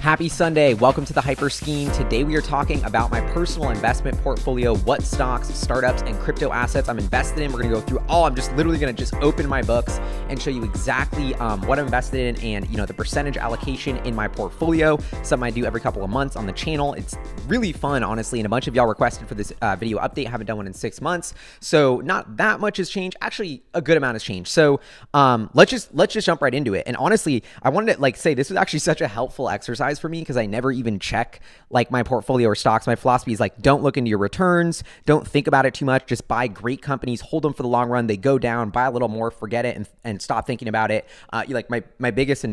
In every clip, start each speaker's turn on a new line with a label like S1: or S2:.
S1: Happy Sunday. Welcome to the HyperScheme. Today we are talking about my personal investment portfolio, what stocks, startups, and crypto assets I'm invested in. We're going to go through all. I'm just literally going to just open my books and show you exactly what I'm invested in and, the percentage allocation in my portfolio. Something I do every couple of months on the channel. It's really fun, honestly, and a bunch of y'all requested for this video update. I haven't done one in 6 months, so not that much has changed. Actually, a good amount has changed. So let's just jump right into it. And honestly, I wanted to say this was actually such a helpful exercise for me because I never even check my portfolio or stocks. My philosophy is don't look into your returns, don't think about it too much, just buy great companies, hold them for the long run. They go down, buy a little more, forget it, and stop thinking about it. My biggest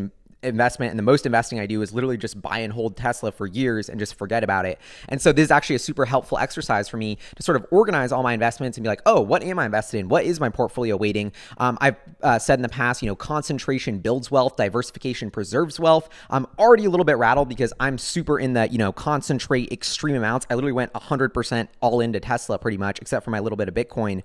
S1: investment and the most investing I do is literally just buy and hold Tesla for years and just forget about it. And so this is actually a super helpful exercise for me to sort of organize all my investments and be like, oh, what am I invested in? What is my portfolio weighting? I've said in the past, concentration builds wealth, diversification preserves wealth. I'm already a little bit rattled because I'm super in the, concentrate extreme amounts. I literally went 100% all into Tesla pretty much, except for my little bit of Bitcoin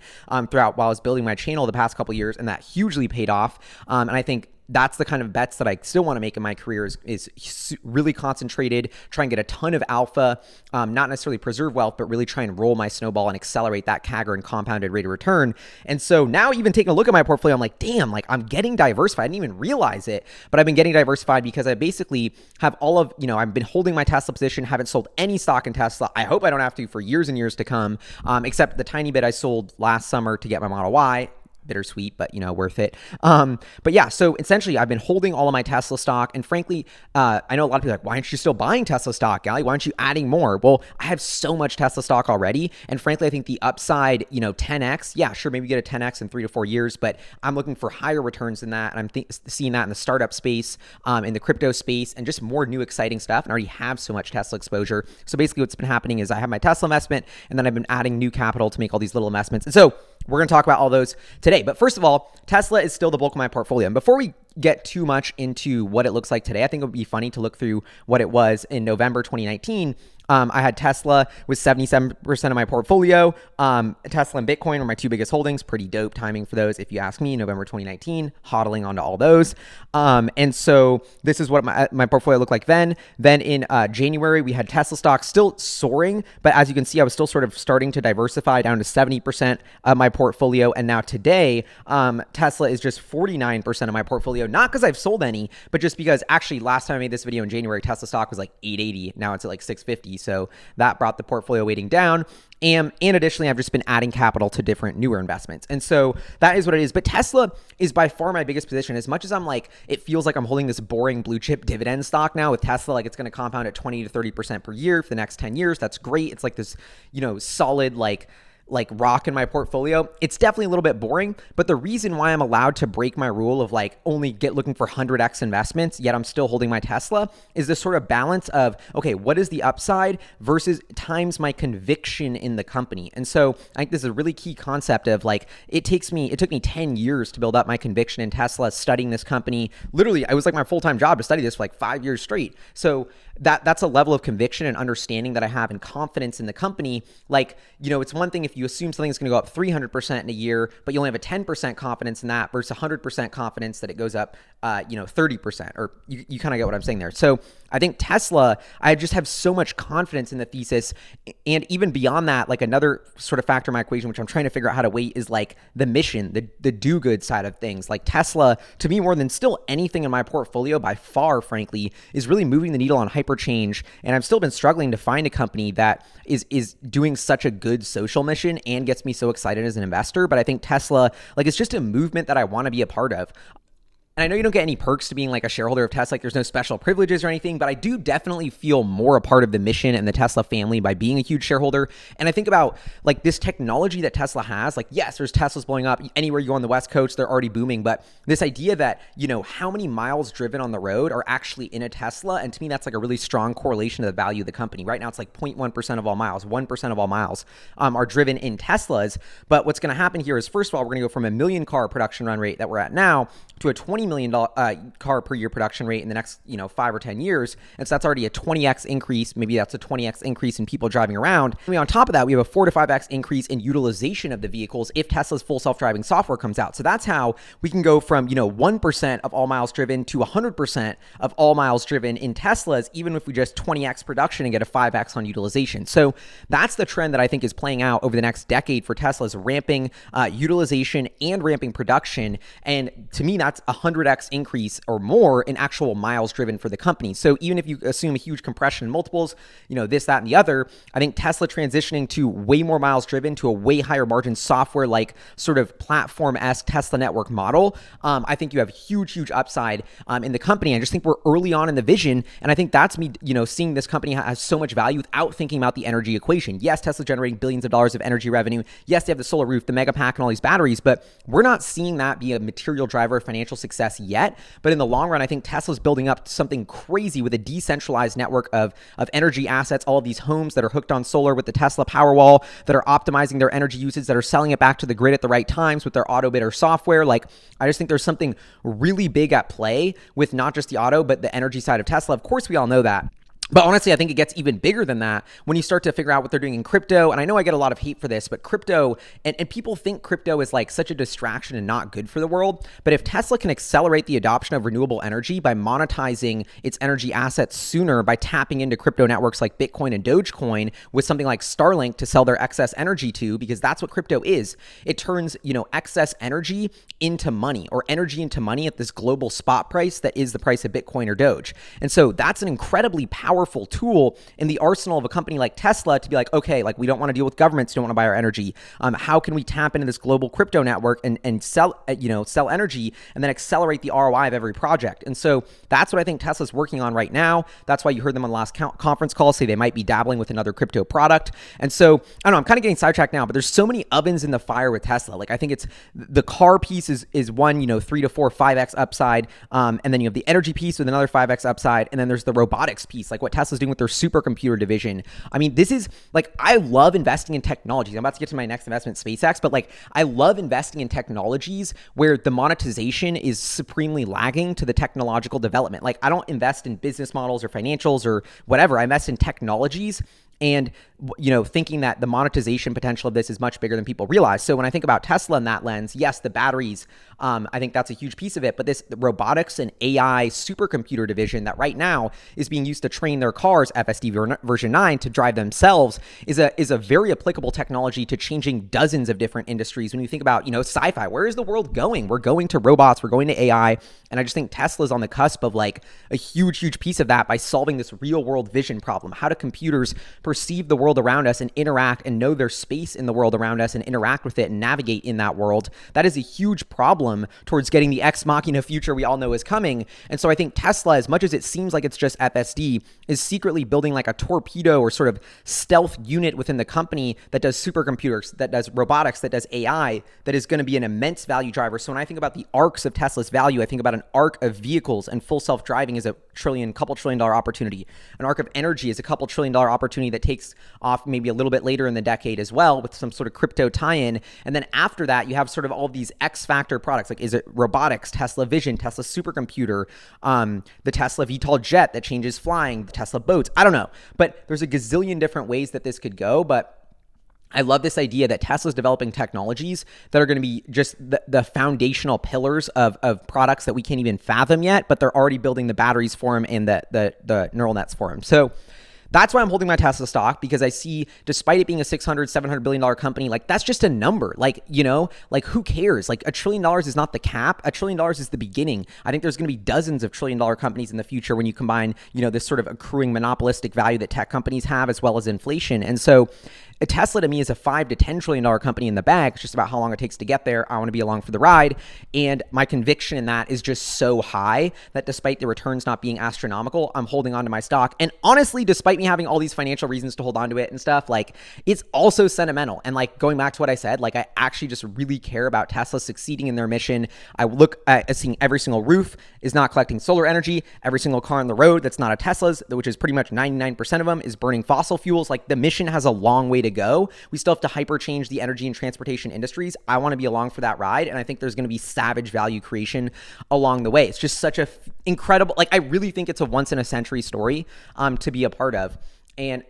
S1: throughout while I was building my channel the past couple of years. And that hugely paid off. And I think that's the kind of bets that I still want to make in my career is really concentrated, try and get a ton of alpha, not necessarily preserve wealth, but really try and roll my snowball and accelerate that CAGR and compounded rate of return. And so now even taking a look at my portfolio, I'm like, damn, I'm getting diversified. I didn't even realize it, but I've been getting diversified because I basically have all of, I've been holding my Tesla position, haven't sold any stock in Tesla. I hope I don't have to for years and years to come, except the tiny bit I sold last summer to get my Model Y. Bittersweet, but worth it. But yeah, so essentially I've been holding all of my Tesla stock, and frankly, I know a lot of people are like, why aren't you still buying Tesla stock, Gally? Why aren't you adding more? Well, I have so much Tesla stock already, and frankly, I think the upside, 10x, yeah, sure, maybe get a 10x in 3 to 4 years, but I'm looking for higher returns than that, and I'm seeing that in the startup space, in the crypto space, and just more new exciting stuff, and I already have so much Tesla exposure. So basically what's been happening is I have my Tesla investment, and then I've been adding new capital to make all these little investments. And so we're going to talk about all those today. But first of all, Tesla is still the bulk of my portfolio. And before we get too much into what it looks like today, I think it would be funny to look through what it was in November 2019. I had Tesla with 77% of my portfolio. Tesla and Bitcoin were my two biggest holdings. Pretty dope timing for those, if you ask me. November 2019, hodling onto all those. And so this is what my portfolio looked like then. Then in January, we had Tesla stock still soaring. But as you can see, I was still sort of starting to diversify down to 70% of my portfolio. And now today, Tesla is just 49% of my portfolio. Not because I've sold any, but just because actually last time I made this video in January, Tesla stock was like 880. Now it's at 650. So that brought the portfolio weighting down. And additionally, I've just been adding capital to different newer investments. And so that is what it is. But Tesla is by far my biggest position. As much as I'm it feels like I'm holding this boring blue chip dividend stock now with Tesla, it's going to compound at 20 to 30% per year for the next 10 years. That's great. It's this, solid, rock in my portfolio. It's definitely a little bit boring, but the reason why I'm allowed to break my rule of only looking for 100x investments, yet I'm still holding my Tesla, is this sort of balance of, okay, what is the upside versus times my conviction in the company. And so I think this is a really key concept of it took me 10 years to build up my conviction in Tesla, studying this company. Literally, it was my full-time job to study this for 5 years straight. So that's a level of conviction and understanding that I have and confidence in the company. It's one thing if you assume something's going to go up 300% in a year, but you only have a 10% confidence in that versus 100% confidence that it goes up, 30%, or you kind of get what I'm saying there. So I think Tesla, I just have so much confidence in the thesis. And even beyond that, another sort of factor in my equation, which I'm trying to figure out how to weight, is the mission, the do-good side of things. Tesla, to me, more than still anything in my portfolio by far, frankly, is really moving the needle on HyperChange. And I've still been struggling to find a company that is doing such a good social mission and gets me so excited as an investor. But I think Tesla, it's just a movement that I want to be a part of. And I know you don't get any perks to being a shareholder of Tesla, there's no special privileges or anything, but I do definitely feel more a part of the mission and the Tesla family by being a huge shareholder. And I think about this technology that Tesla has, yes, there's Teslas blowing up anywhere you go on the West Coast, they're already booming, but this idea that, how many miles driven on the road are actually in a Tesla, and to me, that's a really strong correlation to the value of the company. Right now, it's 0.1% of all miles, 1% of all miles are driven in Teslas. But what's going to happen here is, first of all, we're going to go from a 1 million car production run rate that we're at now to a 20 $20 million car per year production rate in the next, 5 or 10 years. And so that's already a 20x increase. Maybe that's a 20x increase in people driving around. And on top of that, we have a 4 to 5x increase in utilization of the vehicles if Tesla's full self-driving software comes out. So that's how we can go from, 1% of all miles driven to 100% of all miles driven in Teslas, even if we just 20x production and get a 5x on utilization. So that's the trend that I think is playing out over the next decade for Tesla's ramping utilization and ramping production. And to me, that's a 100x increase or more in actual miles driven for the company. So even if you assume a huge compression in multiples, this, that, and the other, I think Tesla transitioning to way more miles driven to a way higher margin software like sort of platform-esque Tesla network model, I think you have huge upside in the company. I just think we're early on in the vision. And I think that's me, seeing this company has so much value without thinking about the energy equation. Yes, Tesla's generating billions of dollars of energy revenue. Yes, they have the solar roof, the mega pack, and all these batteries, but we're not seeing that be a material driver of financial success yet. But in the long run, I think Tesla's building up something crazy with a decentralized network of energy assets, all of these homes that are hooked on solar with the Tesla Powerwall, that are optimizing their energy usage, that are selling it back to the grid at the right times with their AutoBidder software. Like, I just think there's something really big at play with not just the auto, but the energy side of Tesla. Of course, we all know that. But honestly, I think it gets even bigger than that when you start to figure out what they're doing in crypto. And I know I get a lot of hate for this, but crypto, and people think crypto is like such a distraction and not good for the world. But if Tesla can accelerate the adoption of renewable energy by monetizing its energy assets sooner by tapping into crypto networks like Bitcoin and Dogecoin with something like Starlink to sell their excess energy to, because that's what crypto is. It turns, excess energy into money, or energy into money at this global spot price that is the price of Bitcoin or Doge. And so that's an incredibly powerful tool in the arsenal of a company like Tesla to be like, okay, like we don't want to deal with governments, don't want to buy our energy. How can we tap into this global crypto network and sell energy and then accelerate the ROI of every project? And so that's what I think Tesla's working on right now. That's why you heard them on the last conference call say they might be dabbling with another crypto product. And so I don't know, I'm kind of getting sidetracked now, but there's so many ovens in the fire with Tesla. Like, I think it's the car piece is one, 3 to 4, 5x upside. And then you have the energy piece with another 5x upside. And then there's the robotics piece, like what Tesla's doing with their supercomputer division. I mean, this is like, I love investing in technologies. I'm about to get to my next investment, SpaceX, but like, I love investing in technologies where the monetization is supremely lagging to the technological development. Like, I don't invest in business models or financials or whatever. I invest in technologies and, thinking that the monetization potential of this is much bigger than people realize. So when I think about Tesla in that lens, yes, the batteries, I think that's a huge piece of it. But this robotics and AI supercomputer division that right now is being used to train their cars, FSD version 9, to drive themselves, is a very applicable technology to changing dozens of different industries. When you think about, sci-fi, where is the world going? We're going to robots, we're going to AI. And I just think Tesla's on the cusp of like a huge piece of that by solving this real world vision problem. How do computers perceive the world around us and interact and know their space in the world around us and interact with it and navigate in that world? That is a huge problem towards getting the ex machina future we all know is coming. And so I think Tesla, as much as it seems like it's just FSD, is secretly building like a torpedo or sort of stealth unit within the company that does supercomputers, that does robotics, that does AI, that is going to be an immense value driver. So when I think about the arcs of Tesla's value, I think about an arc of vehicles, and full self-driving is a couple trillion dollar opportunity. An arc of energy is a couple $1 trillion opportunity that takes off maybe a little bit later in the decade as well, with some sort of crypto tie-in. And then after that, you have sort of all of these X factor products. Like, is it robotics, Tesla Vision, Tesla supercomputer, the Tesla VTOL jet that changes flying, the Tesla boats? I don't know, but there's a gazillion different ways that this could go. But I love this idea that Tesla's developing technologies that are going to be just the foundational pillars of products that we can't even fathom yet, but they're already building the batteries for them and the neural nets for them. So that's why I'm holding my Tesla stock, because I see, despite it being a $600-700 billion company, like, that's just a number. Like, like, who cares? Like, $1 trillion is not the cap. $1 trillion is the beginning. I think there's going to be dozens of $1 trillion companies in the future when you combine, this sort of accruing monopolistic value that tech companies have, as well as inflation. And so Tesla to me is a $5 to $10 trillion company in the bag. It's just about how long it takes to get there. I want to be along for the ride. And my conviction in that is just so high that despite the returns not being astronomical, I'm holding on to my stock. And honestly, despite me having all these financial reasons to hold on to it and stuff, like, it's also sentimental. And like, going back to what I said, like, I actually just really care about Tesla succeeding in their mission. I look at seeing every single roof is not collecting solar energy. Every single car on the road that's not a Tesla's, which is pretty much 99% of them, is burning fossil fuels. Like, the mission has a long way to to go. We still have to hyper-change the energy and transportation industries. I want to be along for that ride, and I think there's going to be savage value creation along the way. It's just such a incredible, like, I really think it's a once-in-a-century story to be a part of. And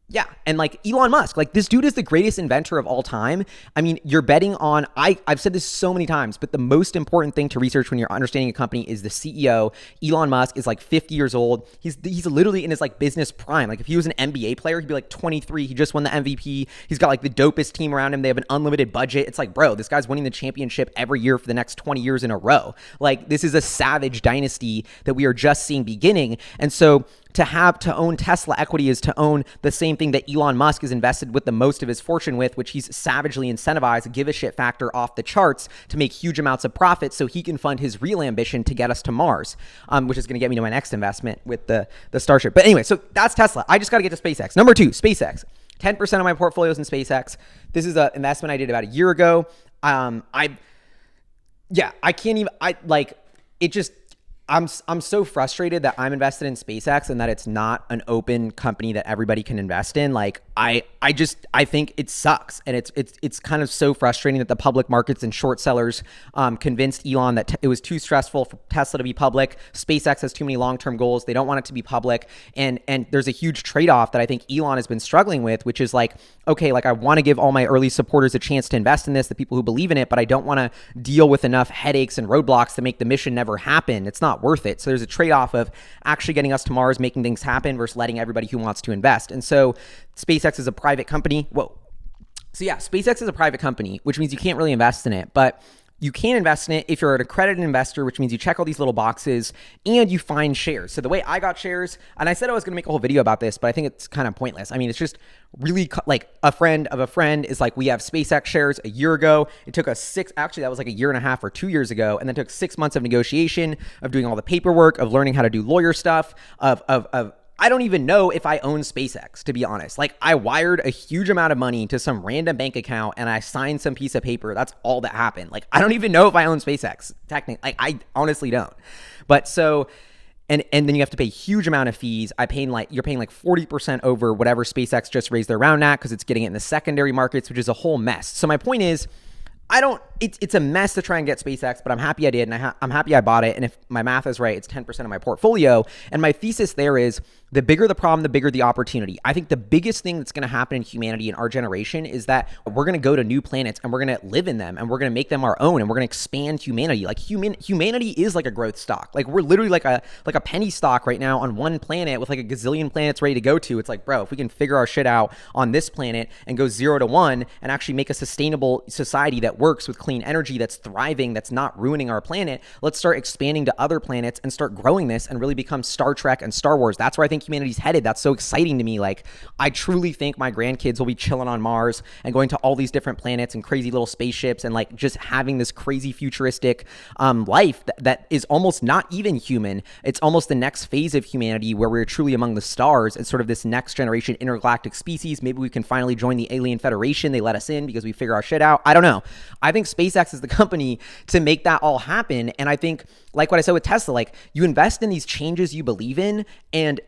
S1: yeah, and like Elon Musk, like this dude is the greatest inventor of all time. I mean, you're betting on, I've said this so many times, but the most important thing to research when you're understanding a company is the CEO. Elon Musk is like 50 years old. He's literally in his like business prime. Like if he was an NBA player, he'd be like 23. He just won the MVP. He's got like the dopest team around him. They have an unlimited budget. It's like, bro, this guy's winning the championship every year for the next 20 years in a row. Like this is a savage dynasty that we are just seeing beginning. And so to own Tesla equity is to own the same thing that Elon Musk is invested with the most of his fortune with, which he's savagely incentivized, a give a shit factor off the charts to make huge amounts of profit so he can fund his real ambition to get us to Mars, which is going to get me to my next investment with the Starship. But anyway, so that's Tesla. I just got to get to SpaceX. Number 2, SpaceX. 10% of my portfolio is in SpaceX. This is an investment I did about a year ago. I'm so frustrated that I'm invested in SpaceX and that it's not an open company that everybody can invest in. Like I think it sucks, and it's kind of so frustrating that the public markets and short sellers convinced Elon that it was too stressful for Tesla to be public. SpaceX has too many long-term goals. They don't want it to be public, and there's a huge trade-off that I think Elon has been struggling with, which is like, okay, like I want to give all my early supporters a chance to invest in this, the people who believe in it, but I don't want to deal with enough headaches and roadblocks to make the mission never happen. It's not worth it. So there's a trade-off of actually getting us to Mars, making things happen, versus letting everybody who wants to invest. And so SpaceX is a private company. SpaceX is a private company, which means you can't really invest in it, but you can invest in it if you're an accredited investor, which means you check all these little boxes and you find shares. So the way I got shares, and I said I was going to make a whole video about this, but I think it's kind of pointless. I mean, it's just really like a friend of a friend is like, we have SpaceX shares a year ago. It took us that was like a year and a half or 2 years ago. And then took 6 months of negotiation, of doing all the paperwork, of learning how to do lawyer stuff, of I don't even know if I own SpaceX, to be honest. Like I wired a huge amount of money to some random bank account and I signed some piece of paper. That's all that happened. Like I don't even know if I own SpaceX, technically. Like I honestly don't. But so, and then you have to pay a huge amount of fees. You're paying like 40% over whatever SpaceX just raised their round at, because it's getting it in the secondary markets, which is a whole mess. So my point is, it's a mess to try and get SpaceX, but I'm happy I did, and I'm happy I bought it. And if my math is right, it's 10% of my portfolio. And my thesis there is, the bigger the problem, the bigger the opportunity. I think the biggest thing that's going to happen in humanity in our generation is that we're going to go to new planets and we're going to live in them and we're going to make them our own and we're going to expand humanity. Like humanity is like a growth stock. Like we're literally like a penny stock right now on one planet with like a gazillion planets ready to go to. It's like, bro, if we can figure our shit out on this planet and go 0 to 1 and actually make a sustainable society that works with clean energy, that's thriving, that's not ruining our planet, let's start expanding to other planets and start growing this and really become Star Trek and Star Wars. That's where I think humanity's headed. That's so exciting to me. Like I truly think my grandkids will be chilling on Mars and going to all these different planets and crazy little spaceships and like just having this crazy futuristic life that is almost not even human. It's almost the next phase of humanity where we're truly among the stars and sort of this next generation intergalactic species. Maybe we can finally join the Alien Federation. They let us in because we figure our shit out. I don't know. I think SpaceX is the company to make that all happen. And I think, like what I said with Tesla, like you invest in these changes you believe in, and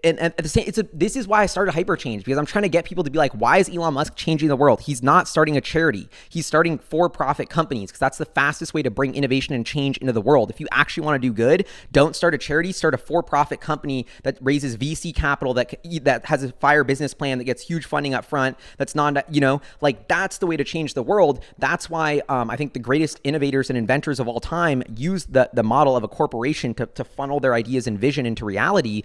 S1: at the same, this is why I started HyperChange, because I'm trying to get people to be like, why is Elon Musk changing the world? He's not starting a charity. He's starting for-profit companies, because that's the fastest way to bring innovation and change into the world. If you actually want to do good, don't start a charity, start a for-profit company that raises VC capital, that has a fire business plan, that gets huge funding up front, that's like that's the way to change the world. That's why I think the greatest innovators and inventors of all time use the model of a corporation to funnel their ideas and vision into reality.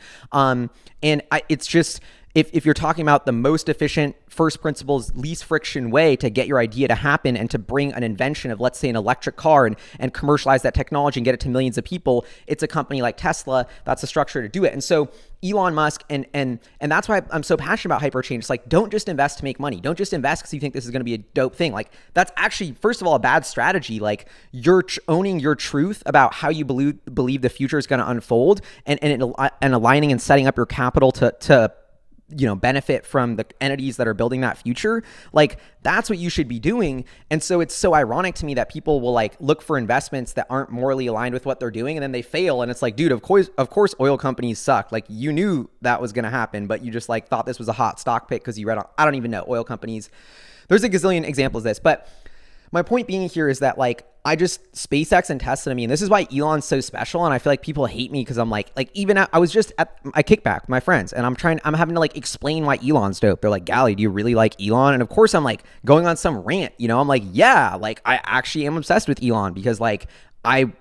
S1: It's just, if you're talking about the most efficient, first principles, least friction way to get your idea to happen and to bring an invention of, let's say, an electric car and commercialize that technology and get it to millions of people, it's a company like Tesla. That's the structure to do it. And so Elon Musk, and that's why I'm so passionate about HyperChange. It's like, don't just invest to make money. Don't just invest because you think this is going to be a dope thing. Like that's actually, first of all, a bad strategy. Like you're owning your truth about how you believe the future is going to unfold and aligning and setting up your capital to benefit from the entities that are building that future, like that's what you should be doing. And so it's so ironic to me that people will like look for investments that aren't morally aligned with what they're doing, and then they fail. And it's like, dude, of course oil companies suck. Like you knew that was going to happen, but you just like thought this was a hot stock pick because you read on, I don't even know, oil companies. There's a gazillion examples of this, but my point being here is that like SpaceX and Tesla to me, and this is why Elon's so special. And I feel like people hate me because I'm like even I was just at my kickback with my friends, and I'm having to like explain why Elon's dope. They're like, Gally, do you really like Elon? And of course I'm like going on some rant, I'm like, yeah, like I actually am obsessed with Elon because like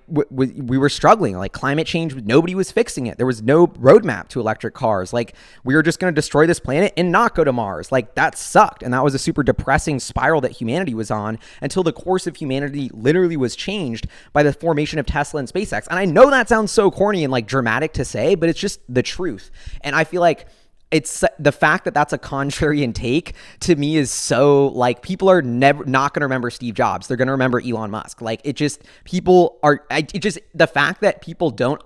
S1: we were struggling, like climate change, nobody was fixing it. There was no roadmap to electric cars. Like we were just going to destroy this planet and not go to Mars. Like that sucked. And that was a super depressing spiral that humanity was on until the course of humanity literally was changed by the formation of Tesla and SpaceX. And I know that sounds so corny and like dramatic to say, but it's just the truth. And I feel like it's the fact that that's a contrarian take to me is so like people are never not going to remember Steve Jobs. They're going to remember Elon Musk. Like it just the fact that people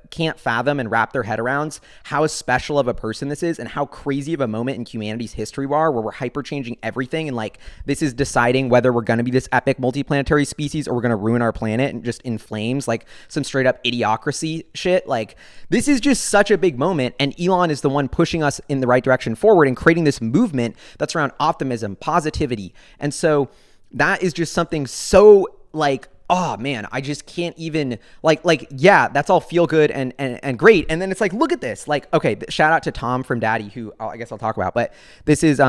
S1: can't fathom and wrap their head around how special of a person this is and how crazy of a moment in humanity's history we are, where we're hyper changing everything. And like this is deciding whether we're going to be this epic multiplanetary species or we're going to ruin our planet and just in flames, like some straight up idiocracy shit. Like this is just such a big moment. And Elon is the one pushing us in the right direction forward and creating this movement that's around optimism, positivity. And so that is just something so like, oh man, I just can't even like, yeah, that's all feel good and great. And then it's like, look at this, like, okay, shout out to Tom from Dadi, who I guess I'll talk about, but this is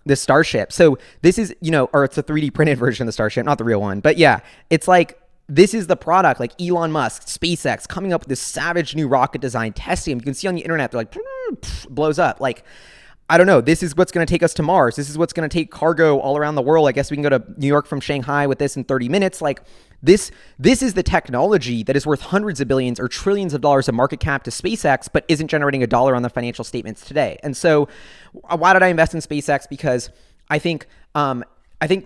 S1: this Starship. So this is, or it's a 3D printed version of the Starship, not the real one, but yeah, it's like, this is the product, like Elon Musk, SpaceX coming up with this savage new rocket design, testing them. You can see on the internet, they're like, blows up. Like, I don't know. This is what's going to take us to Mars. This is what's going to take cargo all around the world. I guess we can go to New York from Shanghai with this in 30 minutes. Like this is the technology that is worth hundreds of billions or trillions of dollars of market cap to SpaceX, but isn't generating a dollar on the financial statements today. And so why did I invest in SpaceX? Because I think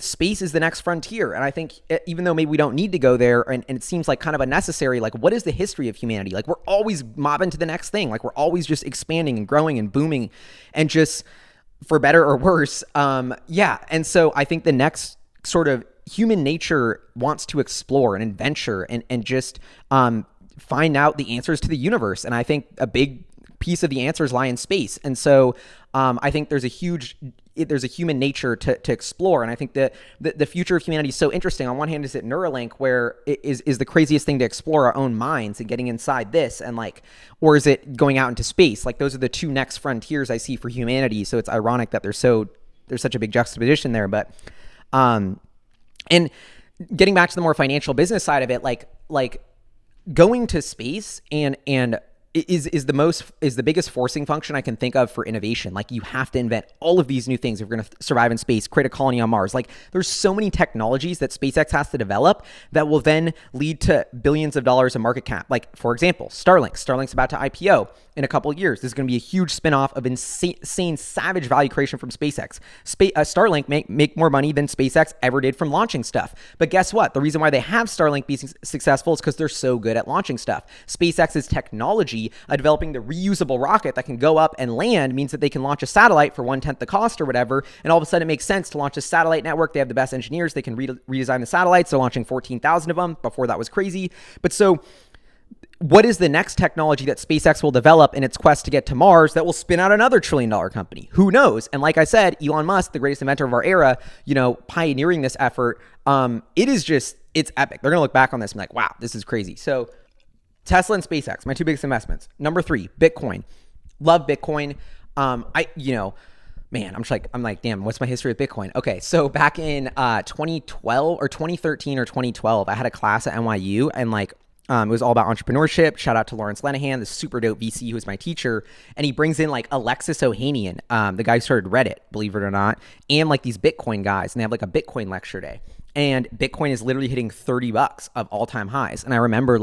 S1: space is the next frontier. And I think even though maybe we don't need to go there and it seems like kind of unnecessary, like what is the history of humanity? Like we're always mobbing to the next thing. Like we're always just expanding and growing and booming and just for better or worse. Yeah. And so I think the next sort of human nature wants to explore and adventure and just find out the answers to the universe. And I think a big piece of the answers lie in space. And so I think there's a human nature to explore. And I think that the future of humanity is so interesting. On one hand, is it Neuralink, where it is the craziest thing to explore our own minds and getting inside this, and like, or is it going out into space? Like those are the two next frontiers I see for humanity. So it's ironic that there's such a big juxtaposition there. But and getting back to the more financial business side of it, like going to space and is the biggest forcing function I can think of for innovation. Like you have to invent all of these new things if we're going to survive in space, create a colony on Mars. Like there's so many technologies that SpaceX has to develop that will then lead to billions of dollars of market cap. Like for example, Starlink's about to IPO in a couple of years. This is going to be a huge spinoff of insane, savage value creation from SpaceX. Starlink make more money than SpaceX ever did from launching stuff. But guess what? The reason why they have Starlink be successful is because they're so good at launching stuff. SpaceX's technology, developing the reusable rocket that can go up and land, means that they can launch a satellite for 1/10 the cost or whatever. And all of a sudden it makes sense to launch a satellite network. They have the best engineers. They can redesign the satellites. They're launching 14,000 of them. Before that was crazy. But so what is the next technology that SpaceX will develop in its quest to get to Mars that will spin out another $1 trillion company? Who knows? And like I said, Elon Musk, the greatest inventor of our era, pioneering this effort, it's epic. They're going to look back on this and be like, wow, this is crazy. So Tesla and SpaceX, my two biggest investments. Number 3, Bitcoin. Love Bitcoin. Man, I'm like, damn, what's my history with Bitcoin? Okay, so back in 2012 or 2013 or 2012, I had a class at NYU and it was all about entrepreneurship. Shout out to Lawrence Lenahan, the super dope VC who was my teacher. And he brings in like Alexis Ohanian, the guy who started Reddit, believe it or not, and like these Bitcoin guys. And they have like a Bitcoin lecture day. And Bitcoin is literally hitting $30 of all-time highs. And I remember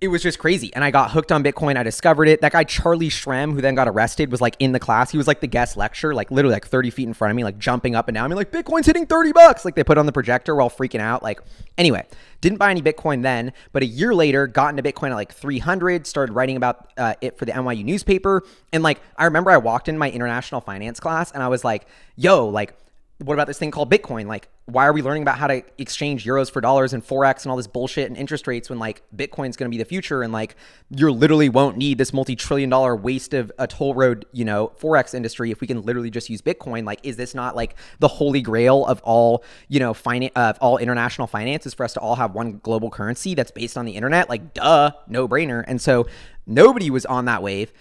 S1: it was just crazy. And I got hooked on Bitcoin. I discovered it. That guy, Charlie Shrem, who then got arrested, was like in the class. He was like the guest lecturer, like literally like 30 feet in front of me, like jumping up and down. I mean, like, Bitcoin's hitting $30. Like they put on the projector. We're all freaking out. Like, anyway, didn't buy any Bitcoin then, but a year later got into Bitcoin at like 300, started writing about it for the NYU newspaper. And like, I remember I walked in my international finance class and I was like, yo, like, what about this thing called Bitcoin? Like, why are we learning about how to exchange euros for dollars and Forex and all this bullshit and interest rates when like Bitcoin's going to be the future and like you literally won't need this multi-trillion-dollar waste of a toll road, you know, Forex industry if we can literally just use Bitcoin? Like, is this not like the holy grail of all, you know, all international finances for us to all have one global currency that's based on the internet? Like, duh, no brainer. And so nobody was on that wave.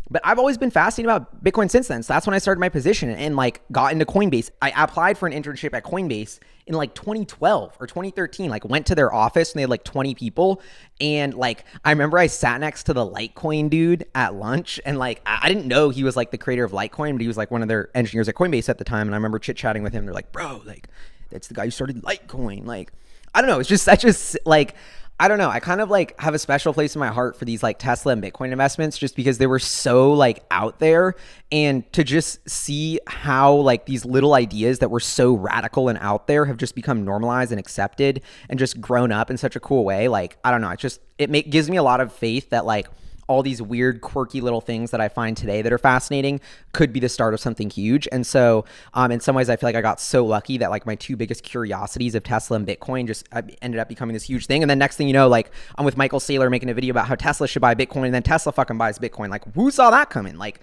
S1: But I've always been fascinated about Bitcoin since then. So that's when I started my position and like got into Coinbase. I applied for an internship at Coinbase in like 2012 or 2013, like went to their office and they had like 20 people. And like, I remember I sat next to the Litecoin dude at lunch and like, I didn't know he was like the creator of Litecoin, but he was like one of their engineers at Coinbase at the time. And I remember chit chatting with him. They're like, bro, like that's the guy who started Litecoin. Like, I don't know. It's just such a like, I don't know. I kind of like have a special place in my heart for these like Tesla and Bitcoin investments just because they were so like out there, and to just see how like these little ideas that were so radical and out there have just become normalized and accepted and just grown up in such a cool way. Like, I don't know. It gives me a lot of faith that like all these weird, quirky little things that I find today that are fascinating could be the start of something huge. And so in some ways, I feel like I got so lucky that like my two biggest curiosities of Tesla and Bitcoin just ended up becoming this huge thing. And then next thing you know, like I'm with Michael Saylor making a video about how Tesla should buy Bitcoin, and then Tesla fucking buys Bitcoin. Like, who saw that coming? Like,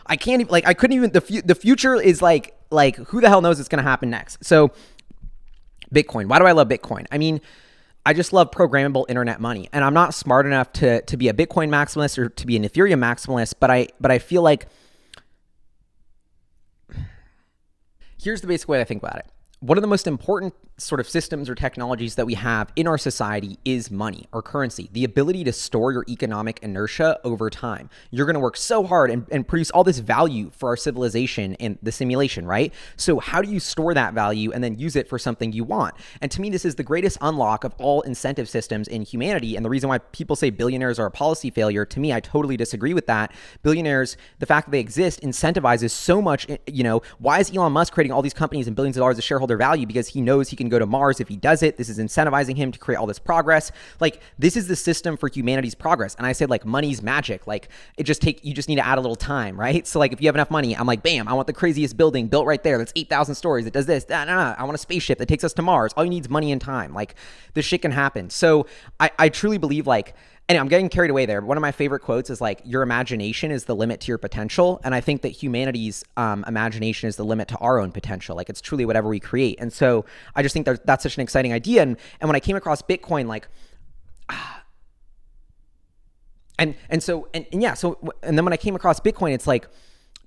S1: I can't even, like, I couldn't even, the future is like who the hell knows what's going to happen next? So Bitcoin, why do I love Bitcoin? I mean, I just love programmable internet money, and I'm not smart enough to be a Bitcoin maximalist or to be an Ethereum maximalist, but I feel like here's the basic way I think about it. One of the most important sort of systems or technologies that we have in our society is money or currency, the ability to store your economic inertia over time. You're going to work so hard and produce all this value for our civilization and the simulation, right? So how do you store that value and then use it for something you want? And to me, this is the greatest unlock of all incentive systems in humanity. And the reason why people say billionaires are a policy failure, to me, I totally disagree with that. Billionaires, the fact that they exist incentivizes so much, you know, why is Elon Musk creating all these companies and billions of dollars of shareholder value? Because he knows he can go to Mars if he does it. This is incentivizing him to create all this progress. Like, this is the system for humanity's progress. And I said, like, money's magic. Like, you just need to add a little time, right? So like, if you have enough money, I'm like, bam, I want the craziest building built right there. That's 8,000 stories. It does this. I want a spaceship that takes us to Mars. All you need is money and time. Like, this shit can happen. So I truly believe, like, and I'm getting carried away there, but one of my favorite quotes is like, your imagination is the limit to your potential. And I think that humanity's imagination is the limit to our own potential. Like, it's truly whatever we create. And so I just think that's such an exciting idea. And when I came across Bitcoin, like, and then when I came across Bitcoin, it's like,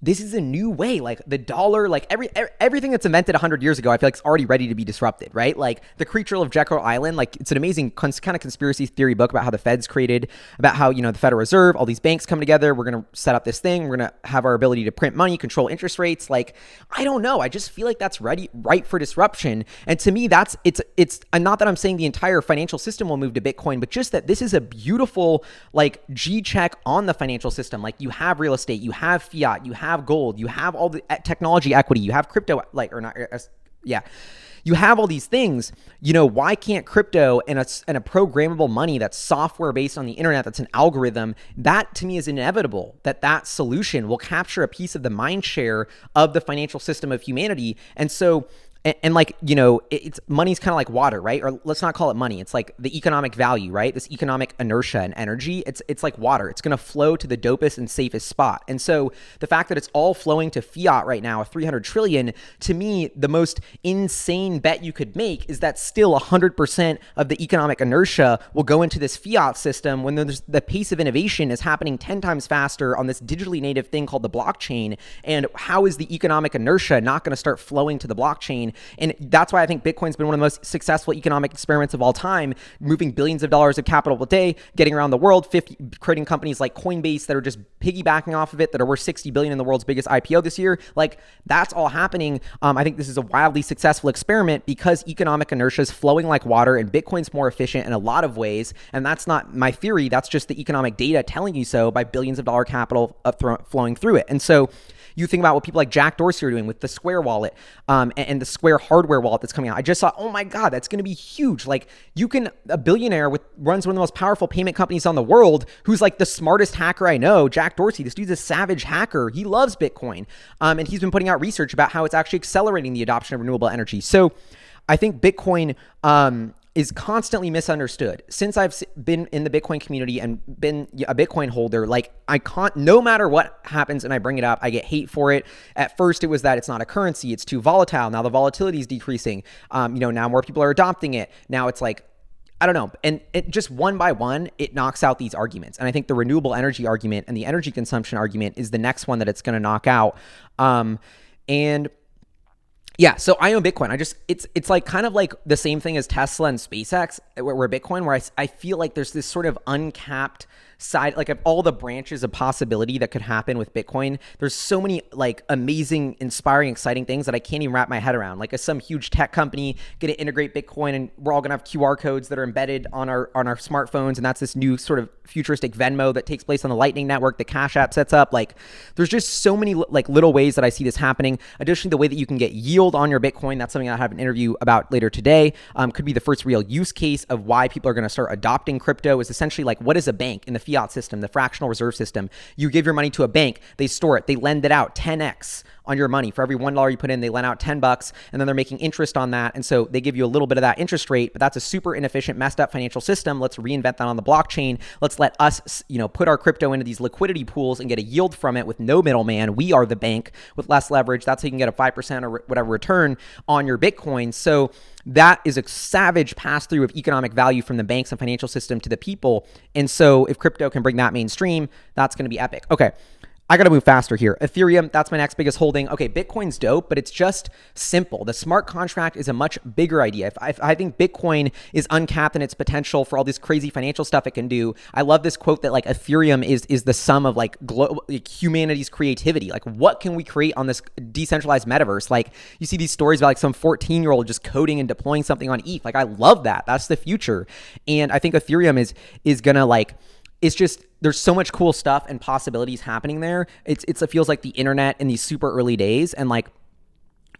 S1: this is a new way. Like, the dollar, like everything that's invented 100 years ago, I feel like it's already ready to be disrupted, right? Like, the Creature of Jekyll Island, like, it's an amazing kind of conspiracy theory book about how the Fed's created, about how, you know, the Federal Reserve, all these banks come together. We're going to set up this thing. We're going to have our ability to print money, control interest rates. Like, I don't know. I just feel like that's ripe for disruption. And to me, it's not that I'm saying the entire financial system will move to Bitcoin, but just that this is a beautiful, like, G check on the financial system. Like, you have real estate, you have fiat, you have gold, you have all the technology equity, you have crypto, like, or not, yeah. You have all these things, you know, why can't crypto and a programmable money that's software based on the internet, that's an algorithm, that to me is inevitable, that solution will capture a piece of the mind share of the financial system of humanity. And so, and like, you know, it's money's kind of like water, right? Or let's not call it money. It's like the economic value, right? This economic inertia and energy. It's like water. It's going to flow to the dopest and safest spot. And so the fact that it's all flowing to fiat right now, 300 trillion, to me, the most insane bet you could make is that still 100% of the economic inertia will go into this fiat system when the pace of innovation is happening 10 times faster on this digitally native thing called the blockchain. And how is the economic inertia not going to start flowing to the blockchain And that's why I think Bitcoin's been one of the most successful economic experiments of all time, moving billions of dollars of capital a day, getting around the world, creating companies like Coinbase that are just piggybacking off of it, that are worth $60 billion in the world's biggest IPO this year. Like, that's all happening. I think this is a wildly successful experiment because economic inertia is flowing like water and Bitcoin's more efficient in a lot of ways. And that's not my theory. That's just the economic data telling you so by billions of dollar capital flowing through it. And so you think about what people like Jack Dorsey are doing with the Square wallet and the Square hardware wallet that's coming out. I just thought, oh my God, that's going to be huge. Like, a billionaire runs one of the most powerful payment companies on the world, who's like the smartest hacker I know, Jack Dorsey. This dude's a savage hacker. He loves Bitcoin. And he's been putting out research about how it's actually accelerating the adoption of renewable energy. So I think Bitcoin is constantly misunderstood. Since I've been in the Bitcoin community and been a Bitcoin holder, like, no matter what happens and I bring it up, I get hate for it. At first it was that it's not a currency, it's too volatile. Now the volatility is decreasing. Now more people are adopting it. Now it's like, I don't know. And it just one by one, it knocks out these arguments. And I think the renewable energy argument and the energy consumption argument is the next one that it's going to knock out. Yeah, so I own Bitcoin. It's like kind of like the same thing as Tesla and SpaceX, where Bitcoin, where I feel like there's this sort of uncapped side, like, of all the branches of possibility that could happen with Bitcoin. There's so many like amazing, inspiring, exciting things that I can't even wrap my head around. Like, some huge tech company going to integrate Bitcoin, and we're all going to have QR codes that are embedded on our smartphones, and that's this new sort of futuristic Venmo that takes place on the Lightning Network, the Cash App sets up. Like, there's just so many like little ways that I see this happening. Additionally, the way that you can get yield on your Bitcoin, that's something I have an interview about later today, could be the first real use case of why people are going to start adopting crypto. Is essentially like, what is a bank in the fiat system, the fractional reserve system? You give your money to a bank, they store it, they lend it out 10x on your money. For every $1 you put in, they lend out $10, and then they're making interest on that. And so they give you a little bit of that interest rate, but that's a super inefficient, messed up financial system. Let's reinvent that on the blockchain. Let's let us, put our crypto into these liquidity pools and get a yield from it with no middleman. We are the bank with less leverage. That's how you can get a 5% or whatever return on your Bitcoin. So that is a savage pass through of economic value from the banks and financial system to the people. And so if crypto can bring that mainstream, that's going to be epic. Okay, I got to move faster here. Ethereum, that's my next biggest holding. Okay, Bitcoin's dope, but it's just simple. The smart contract is a much bigger idea. I think Bitcoin is uncapped in its potential for all this crazy financial stuff it can do. I love this quote that like Ethereum is the sum of like humanity's creativity. Like, what can we create on this decentralized metaverse? Like, you see these stories about like some 14-year-old just coding and deploying something on ETH. Like, I love that. That's the future. And I think Ethereum is gonna like, it's just, there's so much cool stuff and possibilities happening there. It feels like the internet in these super early days. And like,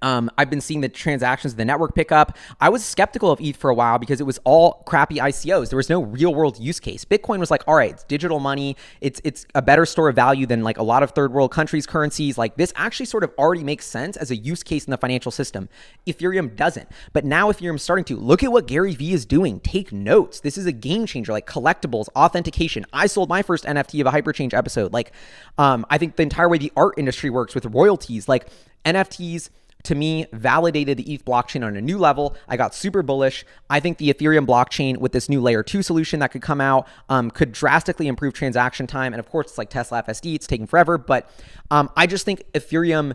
S1: I've been seeing the transactions, the network pick up. I was skeptical of ETH for a while because it was all crappy ICOs. There was no real world use case. Bitcoin was like, all right, it's digital money. It's a better store of value than like a lot of third world countries' currencies. Like, this actually sort of already makes sense as a use case in the financial system. Ethereum doesn't. But now Ethereum's starting to. Look at what Gary Vee is doing. Take notes. This is a game changer. Like, collectibles, authentication. I sold my first NFT of a HyperChange episode. Like, I think the entire way the art industry works with royalties, like NFTs, to me, validated the ETH blockchain on a new level. I got super bullish. I think the Ethereum blockchain with this new layer 2 solution that could come out could drastically improve transaction time. And of course, it's like Tesla FSD. It's taking forever. But I just think Ethereum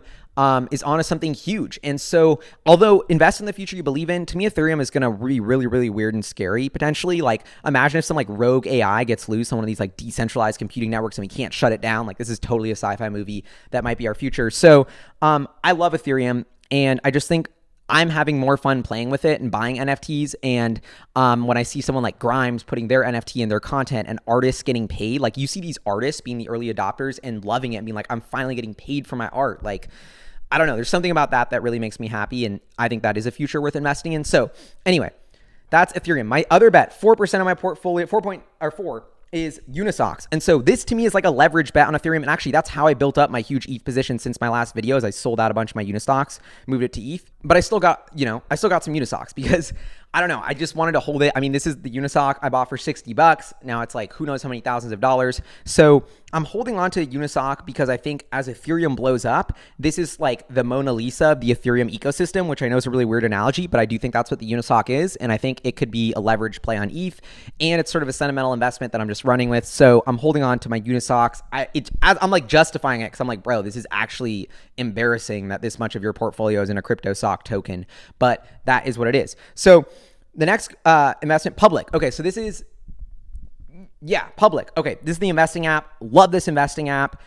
S1: is onto something huge. And so, although invest in the future you believe in, to me, Ethereum is going to be really, really weird and scary potentially. Like, imagine if some like rogue AI gets loose on one of these like decentralized computing networks and we can't shut it down. Like, this is totally a sci-fi movie. That might be our future. So I love Ethereum. And I just think I'm having more fun playing with it and buying NFTs. And when I see someone like Grimes putting their NFT in their content and artists getting paid, like, you see these artists being the early adopters and loving it and being like, I'm finally getting paid for my art. Like, I don't know. There's something about that really makes me happy. And I think that is a future worth investing in. So anyway, that's Ethereum. My other bet, 4% of my portfolio, 4 is Unisocks. And so this to me is like a leverage bet on Ethereum. And actually, that's how I built up my huge ETH position since my last video. Is I sold out a bunch of my Unisocks, moved it to ETH. But I still got some Unisocks because I don't know. I just wanted to hold it. I mean, this is the Unisock I bought for $60. Now it's like, who knows how many thousands of dollars. So I'm holding on to Unisock because I think as Ethereum blows up, this is like the Mona Lisa of the Ethereum ecosystem, which I know is a really weird analogy, but I do think that's what the Unisock is. And I think it could be a leveraged play on ETH. And it's sort of a sentimental investment that I'm just running with. So I'm holding on to my Unisocks. I'm like justifying it because I'm like, bro, this is actually embarrassing that this much of your portfolio is in a crypto sock token. But that is what it is. So the next investment, Public. Okay, so this is, Public. Okay, this is the investing app. Love this investing app.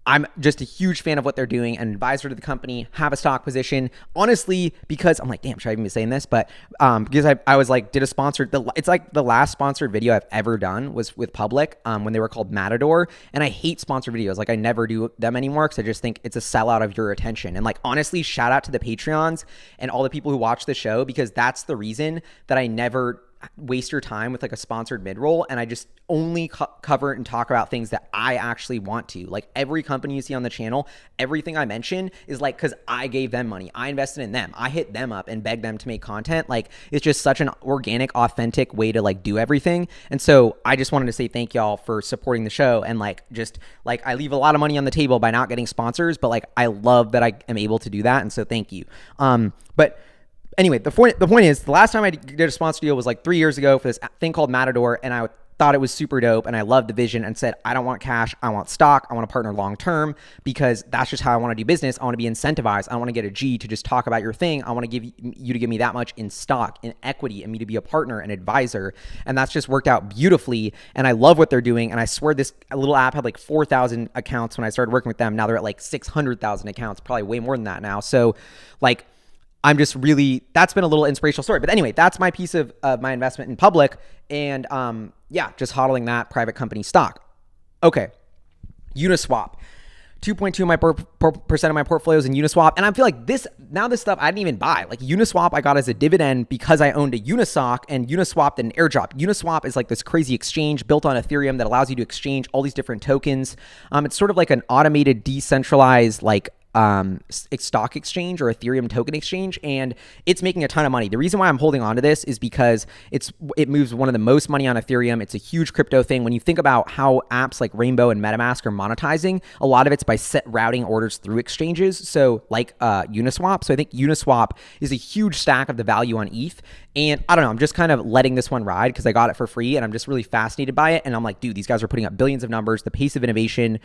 S1: I'm just a huge fan of what they're doing, an advisor to the company, have a stock position. Honestly, because I'm like, damn, should I even be saying this? But because I was like, did a sponsored, it's like the last sponsored video I've ever done was with Public when they were called Matador. And I hate sponsored videos. Like I never do them anymore because I just think it's a sellout of your attention. And like, honestly, shout out to the Patreons and all the people who watch the show because that's the reason that I never waste your time with like a sponsored mid-roll, and I just only cover and talk about things that I actually want to. Like every company you see on the channel, everything I mention is like because I gave them money, I invested in them, I hit them up and begged them to make content. Like it's just such an organic, authentic way to like do everything. And so I just wanted to say thank y'all for supporting the show, and like just like I leave a lot of money on the table by not getting sponsors, but like I love that I am able to do that, and so thank you. But anyway, the point is, the last time I did a sponsor deal was like 3 years ago for this thing called Matador, and I thought it was super dope, and I loved the vision and said, I don't want cash, I want stock, I want to partner long term because that's just how I want to do business. I want to be incentivized. I want to get a G to just talk about your thing. I want to give you to give me that much in stock, in equity, and me to be a partner and advisor, and that's just worked out beautifully, and I love what they're doing, and I swear this little app had like 4,000 accounts when I started working with them. Now they're at like 600,000 accounts, probably way more than that now. So like, I'm just really, that's been a little inspirational story. But anyway, that's my piece of my investment in Public. And just hodling that private company stock. Okay, Uniswap. 2.2% of my portfolio is in Uniswap. And I feel like this stuff I didn't even buy. Like Uniswap I got as a dividend because I owned a Unisock, and Uniswap did an airdrop. Uniswap is like this crazy exchange built on Ethereum that allows you to exchange all these different tokens. It's sort of like an automated, decentralized, like stock exchange or Ethereum token exchange, and it's making a ton of money. The reason why I'm holding on to this is because it moves one of the most money on Ethereum. It's a huge crypto thing. When you think about how apps like Rainbow and MetaMask are monetizing, a lot of it's by routing orders through exchanges. So like Uniswap. So I think Uniswap is a huge stack of the value on ETH. And I don't know, I'm just kind of letting this one ride because I got it for free and I'm just really fascinated by it. And I'm like, dude, these guys are putting up billions of numbers, the pace of innovation.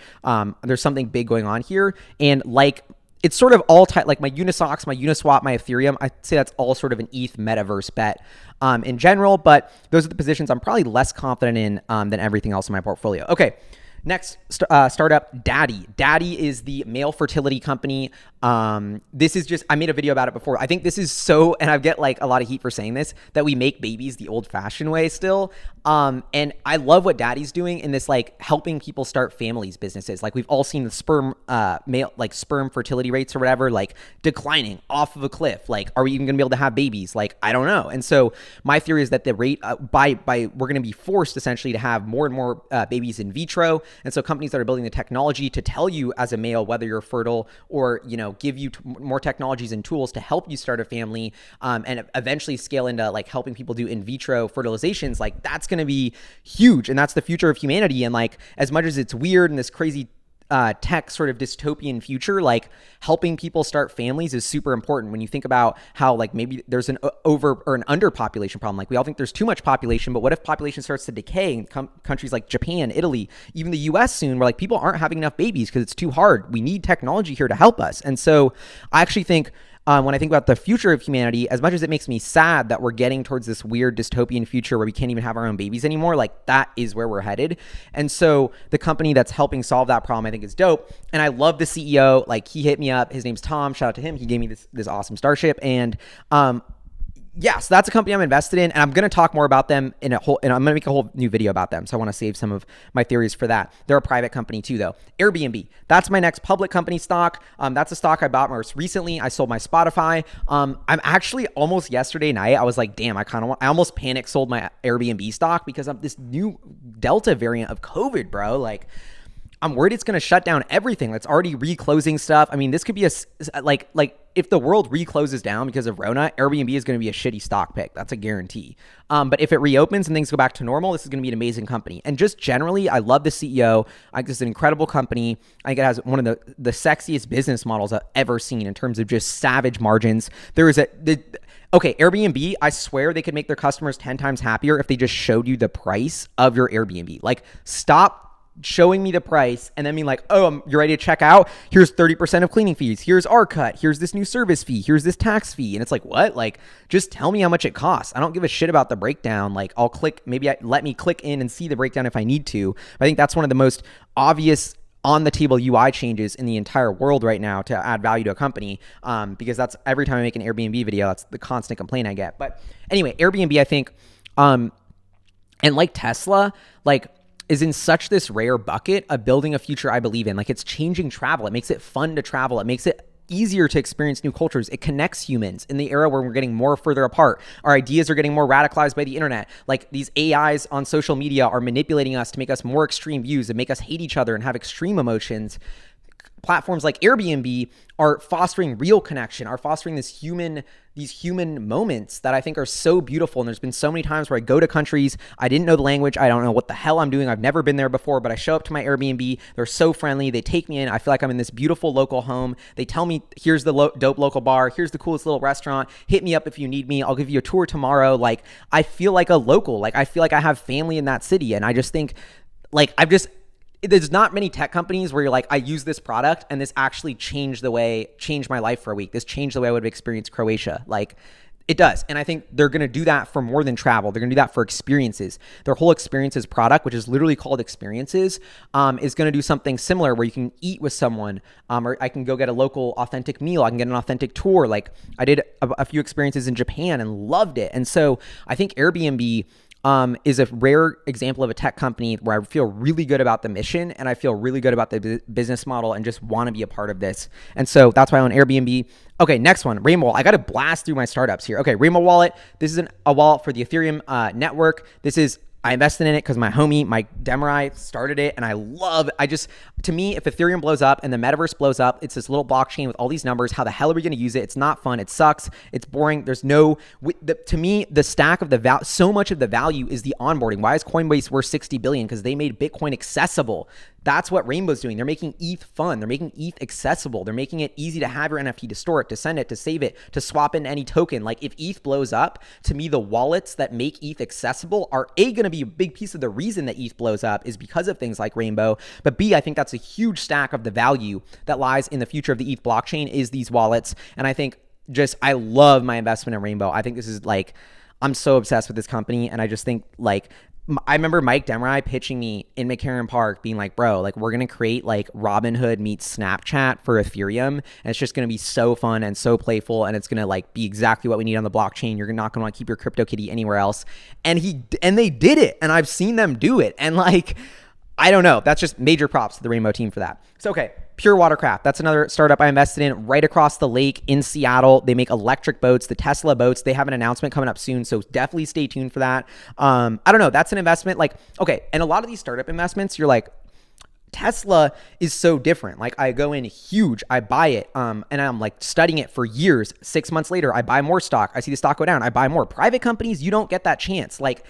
S1: There's something big going on here. And like, it's sort of all tight, like my Unisocks, my Uniswap, my Ethereum. I'd say that's all sort of an ETH metaverse bet in general, but those are the positions I'm probably less confident in than everything else in my portfolio. Okay. Next startup, Dadi. Dadi is the male fertility company. This is just, I made a video about it before. I think this is so, and I get like a lot of heat for saying this, that we make babies the old fashioned way still. And I love what Dadi's doing in this, like helping people start families businesses. Like we've all seen the sperm fertility rates or whatever, like declining off of a cliff. Like, are we even gonna be able to have babies? Like, I don't know. And so my theory is that the rate we're going to be forced essentially to have more and more babies in vitro. And so companies that are building the technology to tell you as a male whether you're fertile, or give you more technologies and tools to help you start a family, and eventually scale into like helping people do in vitro fertilizations, like that's going to be huge, and that's the future of humanity. And like, as much as it's weird and this crazy tech sort of dystopian future, like helping people start families is super important when you think about how like maybe there's an over or an underpopulation problem. Like we all think there's too much population, but what if population starts to decay in countries like Japan, Italy, even the US soon, where like people aren't having enough babies because it's too hard. We need technology here to help us. And so I actually think when I think about the future of humanity, as much as it makes me sad that we're getting towards this weird dystopian future where we can't even have our own babies anymore, like that is where we're headed. And so the company that's helping solve that problem, I think is dope. And I love the CEO. Like he hit me up. His name's Tom. Shout out to him. He gave me this awesome Starship. And yeah, so that's a company I'm invested in, and I'm going to talk more about them and I'm going to make a whole new video about them. So I want to save some of my theories for that. They're a private company too, though. Airbnb, that's my next public company stock. That's a stock I bought most recently. I sold my Spotify. I'm actually almost yesterday night, I was like, damn, I almost panic sold my Airbnb stock because of this new Delta variant of COVID, bro. Like, I'm worried it's going to shut down everything that's already reclosing stuff. I mean, this could be like if the world recloses down because of Rona, Airbnb is going to be a shitty stock pick. That's a guarantee. But if it reopens and things go back to normal, this is going to be an amazing company. And just generally, I love the CEO. I think it's an incredible company. I think it has one of the sexiest business models I've ever seen in terms of just savage margins. Okay, Airbnb, I swear they could make their customers 10 times happier if they just showed you the price of your Airbnb. Like, stop showing me the price and then being like, oh, you're ready to check out? Here's 30% of cleaning fees. Here's our cut. Here's this new service fee. Here's this tax fee. And it's like, what? Like, just tell me how much it costs. I don't give a shit about the breakdown. Like, I'll click, let me click in and see the breakdown if I need to. I think that's one of the most obvious on the table UI changes in the entire world right now to add value to a company, because that's every time I make an Airbnb video, that's the constant complaint I get. But anyway, Airbnb, I think, and like Tesla, like, is in such this rare bucket of building a future I believe in. Like, it's changing travel. It makes it fun to travel. It makes it easier to experience new cultures. It connects humans in the era where we're getting more further apart. Our ideas are getting more radicalized by the internet. Like, these AIs on social media are manipulating us to make us more extreme views and make us hate each other and have extreme emotions. Platforms like Airbnb are fostering real connection, are fostering these human moments that I think are so beautiful. And there's been so many times where I go to countries, I didn't know the language, I don't know what the hell I'm doing, I've never been there before, but I show up to my Airbnb, they're so friendly, they take me in, I feel like I'm in this beautiful local home, they tell me, here's the dope local bar, here's the coolest little restaurant, hit me up if you need me, I'll give you a tour tomorrow. Like, I feel like a local, like, I feel like I have family in that city. And I just think, like, there's not many tech companies where you're like, I use this product and this actually changed my life for a week. This changed the way I would have experienced Croatia. Like, it does. And I think they're going to do that for more than travel. They're going to do that for experiences. Their whole experiences product, which is literally called experiences, is going to do something similar where you can eat with someone, or I can go get a local authentic meal. I can get an authentic tour. Like, I did a few experiences in Japan and loved it. And so I think Airbnb is a rare example of a tech company where I feel really good about the mission and I feel really good about the business model and just want to be a part of this. And so that's why I own Airbnb. Okay, next one, Rainbow. I got to blast through my startups here. Okay, Rainbow Wallet. This is a wallet for the Ethereum network. I invested in it because my homie, Mike Demerai, started it. And to me, if Ethereum blows up and the metaverse blows up, it's this little blockchain with all these numbers. How the hell are we going to use it? It's not fun. It sucks. It's boring. To me, the stack of the value, so much of the value is the onboarding. Why is Coinbase worth 60 billion? Because they made Bitcoin accessible. That's what Rainbow's doing. They're making ETH fun. They're making ETH accessible. They're making it easy to have your NFT, to store it, to send it, to save it, to swap in any token. Like, if ETH blows up, to me, the wallets that make ETH accessible are going to be a big piece of the reason that ETH blows up is because of things like Rainbow. But B, I think that's a huge stack of the value that lies in the future of the ETH blockchain is these wallets. And I think I love my investment in Rainbow. I think this is like, I'm so obsessed with this company. And I just think, like, I remember Mike Demerai pitching me in McCarran Park being like, bro, like, we're going to create like Robinhood meets Snapchat for Ethereum. And it's just going to be so fun and so playful. And it's going to like be exactly what we need on the blockchain. You're not going to want to keep your CryptoKitty anywhere else. And they did it. And I've seen them do it. And like, I don't know. That's just major props to the Rainbow team for that. So, okay. Pure Watercraft. That's another startup I invested in right across the lake in Seattle. They make electric boats, the Tesla boats. They have an announcement coming up soon, so definitely stay tuned for that. I don't know. That's an investment. Like, okay, and a lot of these startup investments, you're like, Tesla is so different. Like, I go in huge, I buy it, and I'm like studying it for years. 6 months later, I buy more stock. I see the stock go down. I buy more. Private companies, you don't get that chance. Like,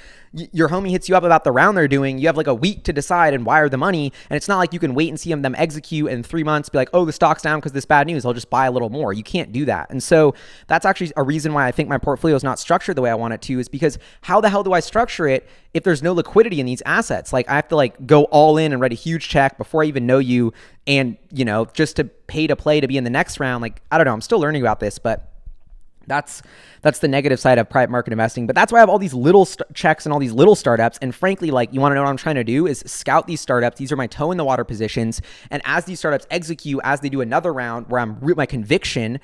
S1: your homie hits you up about the round they're doing. You have like a week to decide and wire the money. And it's not like you can wait and see them execute in 3 months, be like, oh, the stock's down because this bad news, I'll just buy a little more. You can't do that. And so that's actually a reason why I think my portfolio is not structured the way I want it to, is because how the hell do I structure it if there's no liquidity in these assets? Like, I have to like go all in and write a huge check before I even know you, and, you know, just to pay to play to be in the next round. Like, I don't know. I'm still learning about this, but that's the negative side of private market investing. But that's why I have all these little checks and all these little startups. And frankly, like, you want to know what I'm trying to do is scout these startups. These are my toe in the water positions. And as these startups execute, as they do another round where my conviction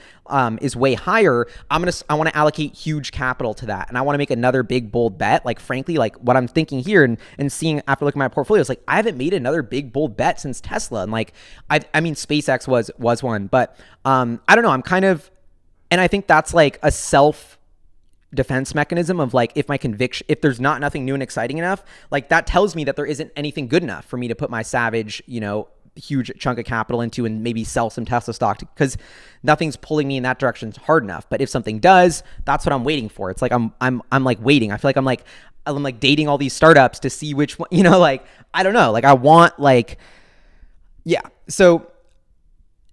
S1: is way higher, I want to allocate huge capital to that. And I want to make another big, bold bet. Like, frankly, like what I'm thinking here and seeing after looking at my portfolio is like, I haven't made another big, bold bet since Tesla. And like, I mean, SpaceX was one, but I don't know. I'm kind of, and I think that's like a self-defense mechanism of like, if there's nothing new and exciting enough, like that tells me that there isn't anything good enough for me to put my savage, you know, huge chunk of capital into and maybe sell some Tesla stock, because nothing's pulling me in that direction hard enough. But if something does, that's what I'm waiting for. It's like I'm like waiting. I feel like I'm like dating all these startups to see which one, like, I don't know. Like I want yeah. So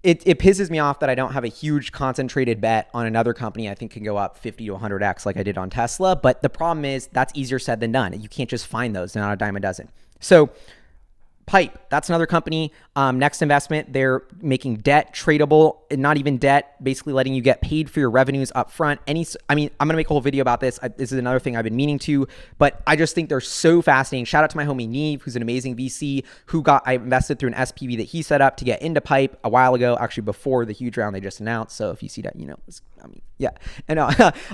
S1: it pisses me off that I don't have a huge concentrated bet on another company I think can go up 50 to 100x like I did on Tesla. But the problem is that's easier said than done. You can't just find those. They're not a dime a dozen. So Pipe, that's another company. Next investment, they're making debt tradable, and not even debt, basically letting you get paid for your revenues up front. I'm going to make a whole video about this. This is another thing I've been meaning to, but I just think they're so fascinating. Shout out to my homie Neve, who's an amazing VC, I invested through an SPV that he set up to get into Pipe a while ago, actually before the huge round they just announced. So if you see that, yeah.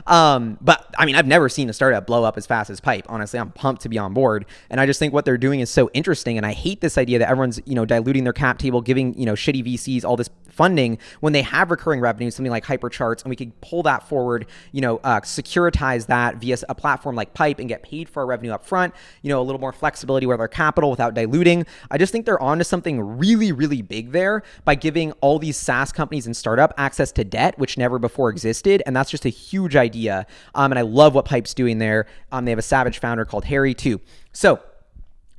S1: But I've never seen a startup blow up as fast as Pipe. Honestly, I'm pumped to be on board. And I just think what they're doing is so interesting. And I hate this idea that everyone's, diluting their cap table, giving, shitty VCs all this funding when they have recurring revenue, something like HyperCharts, and we could pull that forward, securitize that via a platform like Pipe and get paid for our revenue up front, a little more flexibility with our capital without diluting. I just think they're onto something really, really big there by giving all these SaaS companies and startup access to debt, which never before existed. And that's just a huge idea. And I love what Pipe's doing there. They have a savage founder called Harry too. So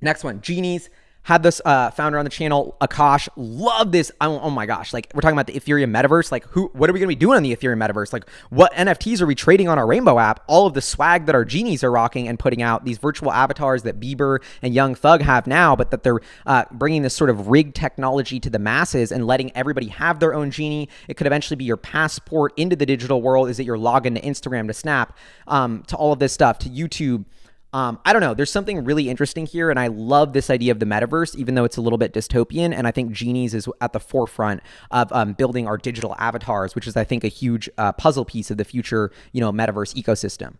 S1: next one, Genies. Had this founder on the channel, Akash. Love this. Oh my gosh. Like, we're talking about the Ethereum metaverse. Like, what are we going to be doing on the Ethereum metaverse? Like, what NFTs are we trading on our Rainbow app? All of the swag that our Genies are rocking and putting out, these virtual avatars that Bieber and Young Thug have now, but that they're bringing this sort of rigged technology to the masses and letting everybody have their own Genie. It could eventually be your passport into the digital world. Is it your login to Instagram, to Snap, to all of this stuff, to YouTube? I don't know. There's something really interesting here, and I love this idea of the metaverse, even though it's a little bit dystopian. And I think Genies is at the forefront of building our digital avatars, which is, I think, a huge puzzle piece of the future, metaverse ecosystem.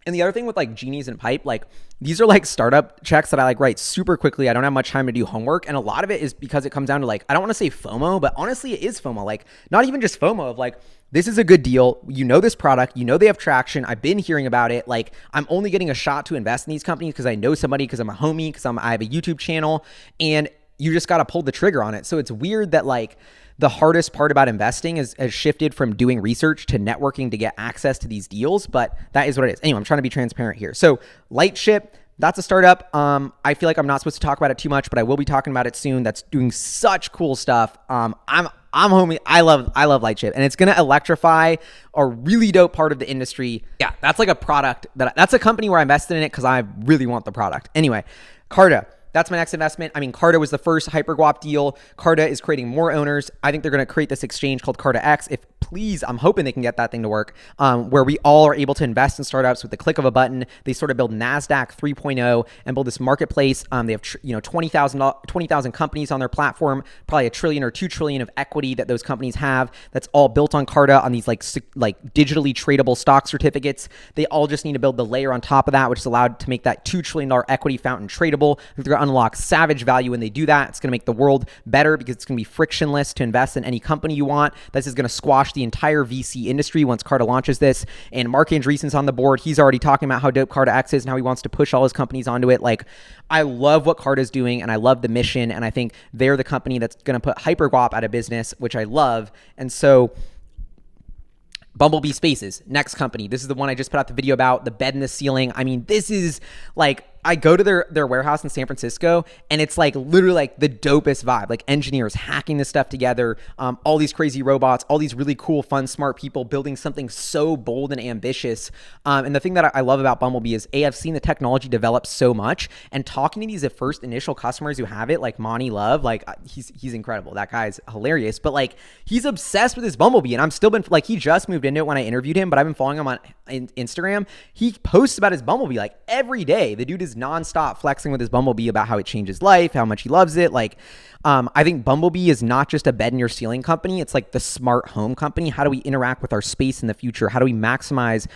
S1: And the other thing with like Genies and Pipe, like these are like startup checks that I like write super quickly. I don't have much time to do homework. And a lot of it is because it comes down to like, I don't want to say FOMO, but honestly it is FOMO. Like not even just FOMO of like, this is a good deal. This product, they have traction. I've been hearing about it. Like I'm only getting a shot to invest in these companies because I know somebody, because I'm a homie, because I have a YouTube channel, and you just got to pull the trigger on it. So it's weird that like the hardest part about investing has shifted from doing research to networking to get access to these deals, but that is what it is. Anyway, I'm trying to be transparent here. So Lightship, that's a startup. I feel like I'm not supposed to talk about it too much, but I will be talking about it soon. That's doing such cool stuff. I'm homie. I love Lightship, and it's going to electrify a really dope part of the industry. Yeah, that's like a product that's a company where I invested in it because I really want the product. Anyway, Carta. That's my next investment. Carta was the first HyperGuap deal. Carta is creating more owners. I think they're going to create this exchange called Carta X. I'm hoping they can get that thing to work, where we all are able to invest in startups with the click of a button. They sort of build NASDAQ 3.0 and build this marketplace. They have 20,000 companies on their platform, probably $1 trillion or $2 trillion of equity that those companies have. That's all built on Carta on these like digitally tradable stock certificates. They all just need to build the layer on top of that, which is allowed to make that $2 trillion equity fountain tradable. They're going to unlock savage value when they do that. It's going to make the world better because it's going to be frictionless to invest in any company you want. This is going to squash the entire VC industry once Carta launches this. And Mark Andreessen's on the board. He's already talking about how dope Carta X is and how he wants to push all his companies onto it. Like, I love what Carta's doing, and I love the mission, and I think they're the company that's going to put HyperGuap out of business, which I love. And so Bumblebee Spaces, next company. This is the one I just put out the video about, the bed in the ceiling. This is like, I go to their warehouse in San Francisco, and it's like literally like the dopest vibe, like engineers hacking this stuff together, all these crazy robots, all these really cool, fun, smart people building something so bold and ambitious. And the thing that I love about Bumblebee is I've seen the technology develop so much, and talking to these first initial customers who have it, like Monty Love, like he's incredible. That guy's hilarious, but like he's obsessed with his Bumblebee, and I'm still been like, he just moved into it when I interviewed him, but I've been following him on Instagram. He posts about his Bumblebee like every day. The dude is nonstop flexing with his Bumblebee about how it changed his life, how much he loves it. Like, I think Bumblebee is not just a bed in your ceiling company. It's like the smart home company. How do we interact with our space in the future? How do we maximize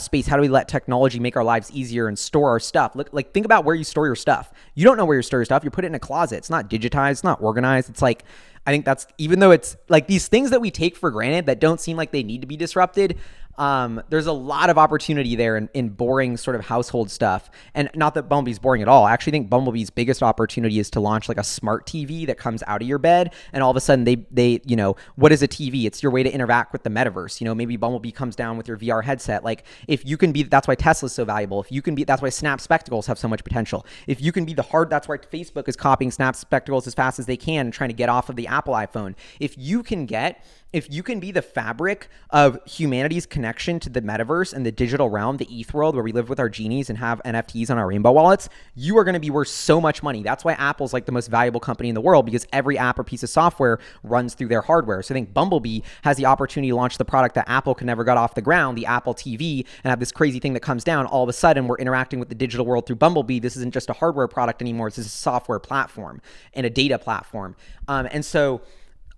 S1: space? How do we let technology make our lives easier and store our stuff? Look, like, think about where you store your stuff. You don't know where you store your stuff. You put it in a closet. It's not digitized. It's not organized. It's like, I think that's, even though it's like these things that we take for granted that don't seem like they need to be disrupted, There's a lot of opportunity there in boring sort of household stuff. And not that Bumblebee's boring at all. I actually think Bumblebee's biggest opportunity is to launch like a smart TV that comes out of your bed. And all of a sudden they, you know, what is a TV? It's your way to interact with the metaverse. You know, maybe Bumblebee comes down with your VR headset. Like if you can be, that's why Tesla's so valuable. If you can be, that's why Snap Spectacles have so much potential. If you can be that's why Facebook is copying Snap Spectacles as fast as they can and trying to get off of the Apple iPhone. If you can be the fabric of humanity's connection to the metaverse and the digital realm, the ETH world where we live with our Genies and have NFTs on our rainbow wallets, you are going to be worth so much money. That's why Apple's like the most valuable company in the world, because every app or piece of software runs through their hardware. So I think Bumblebee has the opportunity to launch the product that Apple could never got off the ground, the Apple TV, and have this crazy thing that comes down. All of a sudden, we're interacting with the digital world through Bumblebee. This isn't just a hardware product anymore. This is a software platform and a data platform. And so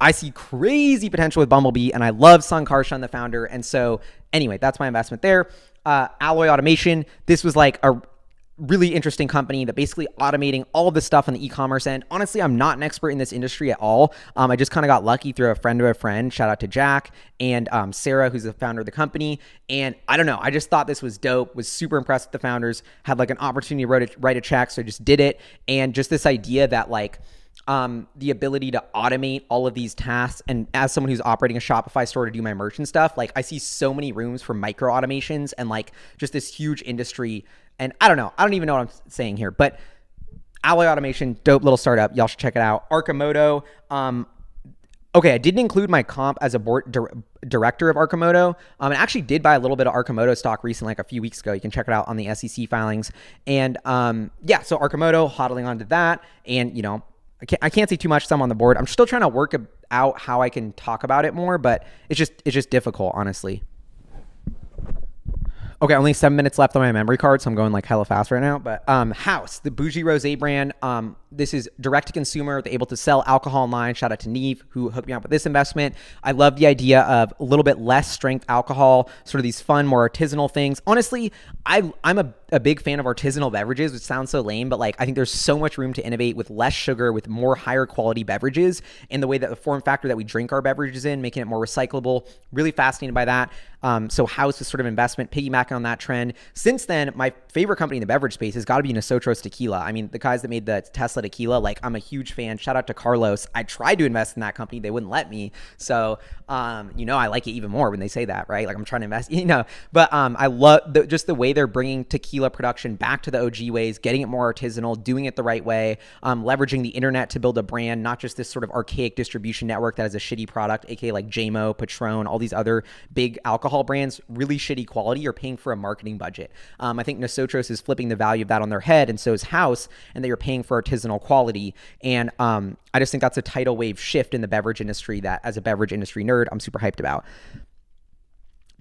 S1: I see crazy potential with Bumblebee, and I love Sun Karshan, the founder. And so anyway, that's my investment there. Alloy Automation. This was like a really interesting company that basically automating all of the stuff on the e-commerce end. Honestly, I'm not an expert in this industry at all. I just kind of got lucky through a friend of a friend. Shout out to Jack and Sarah, who's the founder of the company. And I don't know, I just thought this was dope, was super impressed with the founders, had like an opportunity to write a check. So I just did it. And just this idea that like, the ability to automate all of these tasks. And as someone who's operating a Shopify store to do my merchant stuff, like I see so many rooms for micro automations and like just this huge industry. And I don't know, I don't even know what I'm saying here, but Alloy Automation, dope little startup. Y'all should check it out. Arcimoto. Okay, I didn't include my comp as a board director of Arcimoto. I actually did buy a little bit of Arcimoto stock recently, like a few weeks ago. You can check it out on the SEC filings. And yeah, so Arcimoto, hodling onto that. And, you know, I can't say too much. I'm on the board. I'm still trying to work out how I can talk about it more, but it's just difficult, honestly. Okay, only 7 minutes left on my memory card, so I'm going like hella fast right now. But Haus, the bougie rosé brand. This is direct to consumer. They're able to sell alcohol online. Shout out to Neve, who hooked me up with this investment. I love the idea of a little bit less strength alcohol, sort of these fun, more artisanal things. Honestly, I'm a big fan of artisanal beverages, which sounds so lame, but like I think there's so much room to innovate with less sugar, with more higher quality beverages, and the way that the form factor that we drink our beverages in, making it more recyclable. Really fascinated by that. So Haus is sort of investment, piggybacking on that trend. Since then, my favorite company in the beverage space has got to be Unisocks Tequila. I mean, the guys that made the Tesla tequila, like I'm a huge fan. Shout out to Carlos. I tried to invest in that company. They wouldn't let me. So, you know, I like it even more when they say that, right? Like I'm trying to invest, you know, but I love just the way they're bringing tequila production back to the OG ways, getting it more artisanal, doing it the right way, leveraging the internet to build a brand, not just this sort of archaic distribution network that has a shitty product, aka like JMO, Patron, all these other big alcohol brands, really shitty quality. You're paying for a marketing budget. I think Nosotros is flipping the value of that on their head, and so is Haus, and that you're paying for artisanal quality. And I just think that's a tidal wave shift in the beverage industry that, as a beverage industry nerd, I'm super hyped about.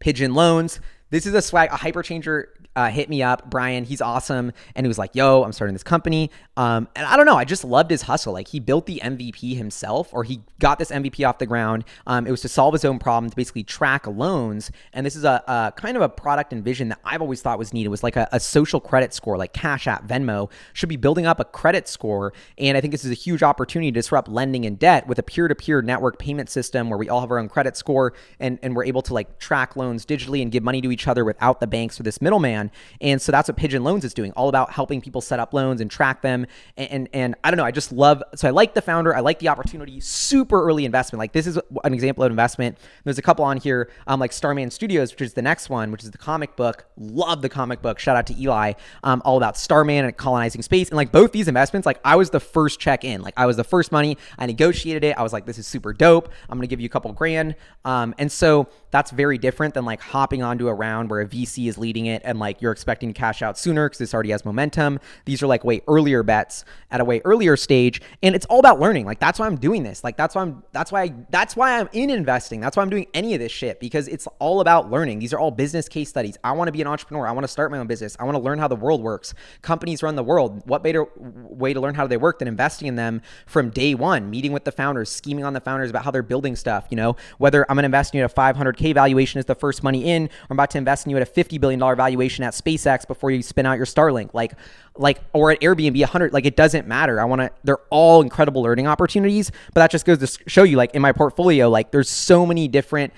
S1: Pigeon loans. This is a HyperChanger hit me up, Brian. He's awesome. And he was like, yo, I'm starting this company. And I don't know, I just loved his hustle. Like he built the MVP himself, or he got this MVP off the ground. It was to solve his own problem, to basically track loans. And this is a kind of a product and vision that I've always thought was needed. It was like a social credit score, like Cash App, Venmo should be building up a credit score. And I think this is a huge opportunity to disrupt lending and debt with a peer-to-peer network payment system where we all have our own credit score, and we're able to like track loans digitally and give money to each other without the banks or this middleman. And so that's what Pigeon Loans is doing, all about helping people set up loans and track them. And I don't know, I just love, so I like the founder, I like the opportunity, super early investment. Like this is an example of investment. There's a couple on here, like Starman Studios, which is the next one, which is the comic book. Love the comic book. Shout out to Eli, all about Starman and colonizing space. And like both these investments, like I was the first check in, like I was the first money. I negotiated it. I was like, this is super dope. I'm going to give you a couple grand. And so that's very different than like hopping onto a round where a VC is leading it and like you're expecting to cash out sooner because this already has momentum. These are like way earlier bets at a way earlier stage, and it's all about learning. Like that's why I'm doing this. Like that's why I'm in investing. That's why I'm doing any of this shit, because it's all about learning. These are all business case studies. I want to be an entrepreneur. I want to start my own business. I want to learn how the world works. Companies run the world. What better way to learn how they work than investing in them from day one, meeting with the founders, scheming on the founders about how they're building stuff, you know, whether I'm going to invest in you at a 500K valuation as the first money in, or I'm about to invest in you at a $50 billion valuation at SpaceX before you spin out your Starlink, like, or at Airbnb 100, like it doesn't matter. They're all incredible learning opportunities, but that just goes to show you, like in my portfolio, like there's so many different,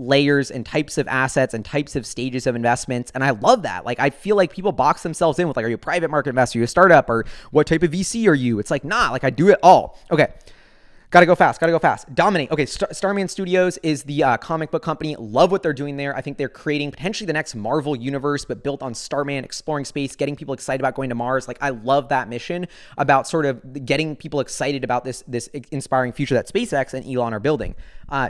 S1: layers and types of assets and types of stages of investments. And I love that. Like, I feel like people box themselves in with like, are you a private market investor? Are you a startup? Or what type of VC are you? It's like, nah, like I do it all. Okay. Gotta go fast. Dominate. Okay, Starman Studios is the comic book company. Love what they're doing there. I think they're creating potentially the next Marvel universe, but built on Starman, exploring space, getting people excited about going to Mars. Like, I love that mission about sort of getting people excited about this inspiring future that SpaceX and Elon are building.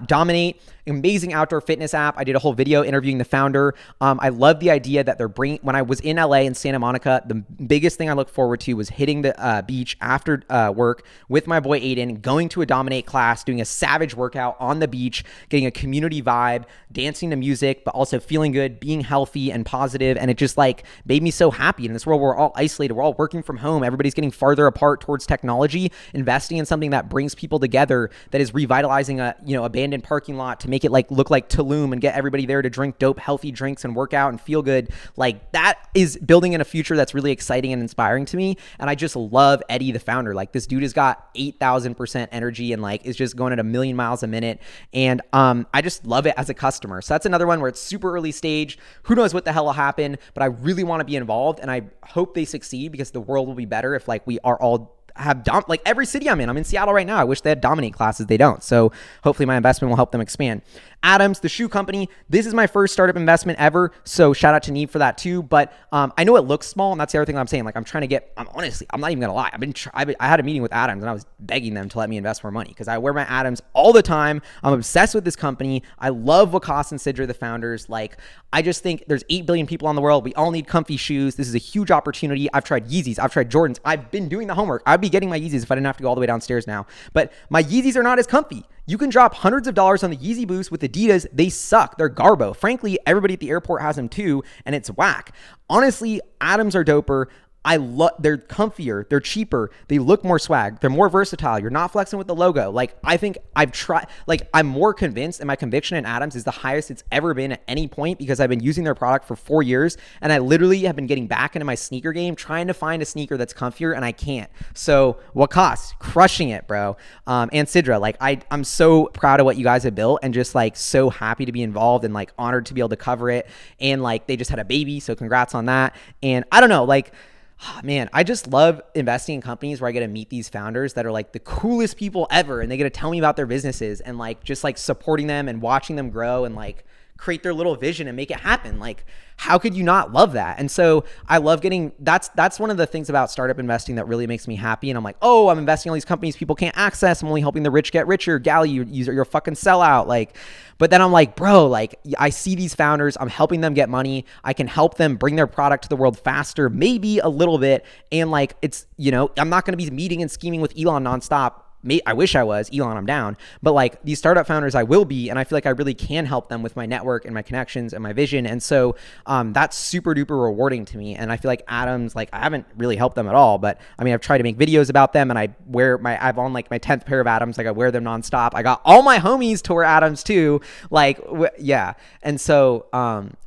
S1: Dominate, amazing outdoor fitness app. I did a whole video interviewing the founder. I love the idea that they're bringing, when I was in LA and Santa Monica, the biggest thing I looked forward to was hitting the beach after work with my boy Aiden, going to a Dominate class, doing a savage workout on the beach, getting a community vibe, dancing to music, but also feeling good, being healthy and positive. And it just like made me so happy. In this world, we're all isolated. We're all working from home. Everybody's getting farther apart towards technology, investing in something that brings people together, that is revitalizing a, abandoned parking lot to make it like look like Tulum and get everybody there to drink dope, healthy drinks and work out and feel good. Like, that is building in a future that's really exciting and inspiring to me. And I just love Eddie, the founder. Like, this dude has got 8,000% energy and like is just going at 1,000,000 miles a minute. And I just love it as a customer. So that's another one where it's super early stage. Who knows what the hell will happen, but I really want to be involved, and I hope they succeed, because the world will be better if like we are all have like every city I'm in Seattle right now. I wish they had Dominate classes. They don't. So hopefully my investment will help them expand. Adams, the shoe company. This is my first startup investment ever. So shout out to Neve for that too. But I know it looks small, and that's the other thing I'm saying. Like, I'm trying to get, honestly, I'm not even gonna lie. I had a meeting with Adams and I was begging them to let me invest more money, because I wear my Adams all the time. I'm obsessed with this company. I love Wakas and Sidra, the founders. Like, I just think there's 8 billion people on the world. We all need comfy shoes. This is a huge opportunity. I've tried Yeezys. I've tried Jordans. I've been doing the homework. I'd be getting my Yeezys if I didn't have to go all the way downstairs now. But my Yeezys are not as comfy. You can drop hundreds of dollars on the Yeezy Boost with Adidas. They suck. They're garbo. Frankly, everybody at the airport has them too, and it's whack. Honestly, Adams are doper. They're comfier, they're cheaper, they look more swag, they're more versatile. You're not flexing with the logo. Like, I think I'm more convinced, and my conviction in Adams is the highest it's ever been at any point, because I've been using their product for 4 years, and I literally have been getting back into my sneaker game, trying to find a sneaker that's comfier, and I can't. So Wakas, crushing it, bro. And Sidra, like, I'm so proud of what you guys have built, and just like so happy to be involved, and like honored to be able to cover it. And like, they just had a baby, so congrats on that. And I don't know, like, man, I just love investing in companies where I get to meet these founders that are like the coolest people ever, and they get to tell me about their businesses, and like just like supporting them and watching them grow and like create their little vision and make it happen. Like, how could you not love that? And so I love getting, that's one of the things about startup investing that really makes me happy. And I'm like, oh, I'm investing in all these companies people can't access. I'm only helping the rich get richer. Gally, you're a fucking sellout. Like, but then I'm like, bro, like, I see these founders, I'm helping them get money. I can help them bring their product to the world faster, maybe a little bit. And like, it's, I'm not going to be meeting and scheming with Elon nonstop. I wish I was. Elon, I'm down. But like, these startup founders, I will be. And I feel like I really can help them with my network and my connections and my vision. And so that's super duper rewarding to me. And I feel like Adams, like, I haven't really helped them at all. But I mean, I've tried to make videos about them, and I've on like my 10th pair of Adams. Like, I wear them nonstop. I got all my homies to wear Adams too. Like, yeah. And so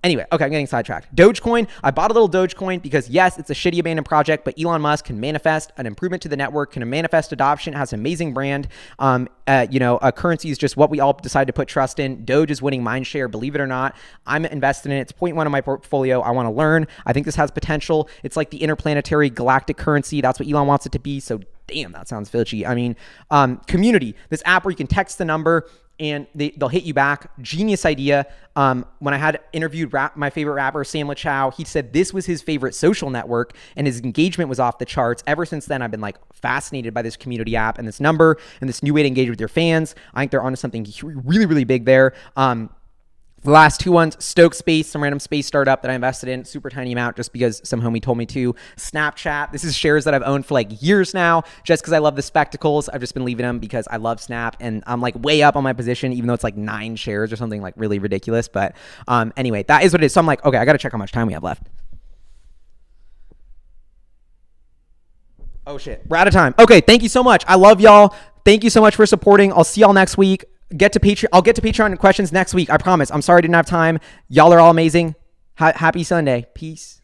S1: anyway, okay, I'm getting sidetracked. Dogecoin. I bought a little Dogecoin because yes, it's a shitty abandoned project, but Elon Musk can manifest an improvement to the network, can manifest adoption, has amazing brand. A currency is just what we all decide to put trust in. Doge is winning mind share, believe it or not. I'm invested in it. It's 0.1 of my portfolio. I want to learn. I think this has potential. It's like the interplanetary galactic currency. That's what Elon wants it to be. So damn, that sounds fishy. I mean, community, this app where you can text the number and they'll hit you back. Genius idea. When I had interviewed my favorite rapper, Sam LaChow, he said this was his favorite social network, and his engagement was off the charts. Ever since then, I've been like fascinated by this community app and this number and this new way to engage with your fans. I think they're onto something really, really big there. The last two ones, Stoke Space, some random space startup that I invested in, super tiny amount just because some homie told me to. Snapchat, this is shares that I've owned for like years now, just because I love the spectacles. I've just been leaving them because I love Snap, and I'm like way up on my position, even though it's like 9 shares or something like really ridiculous. But anyway, that is what it is. So I'm like, okay, I got to check how much time we have left. Oh shit, we're out of time. Okay, thank you so much. I love y'all. Thank you so much for supporting. I'll see y'all next week. I'll get to Patreon questions next week. I promise. I'm sorry I didn't have time. Y'all are all amazing. Happy Sunday. Peace.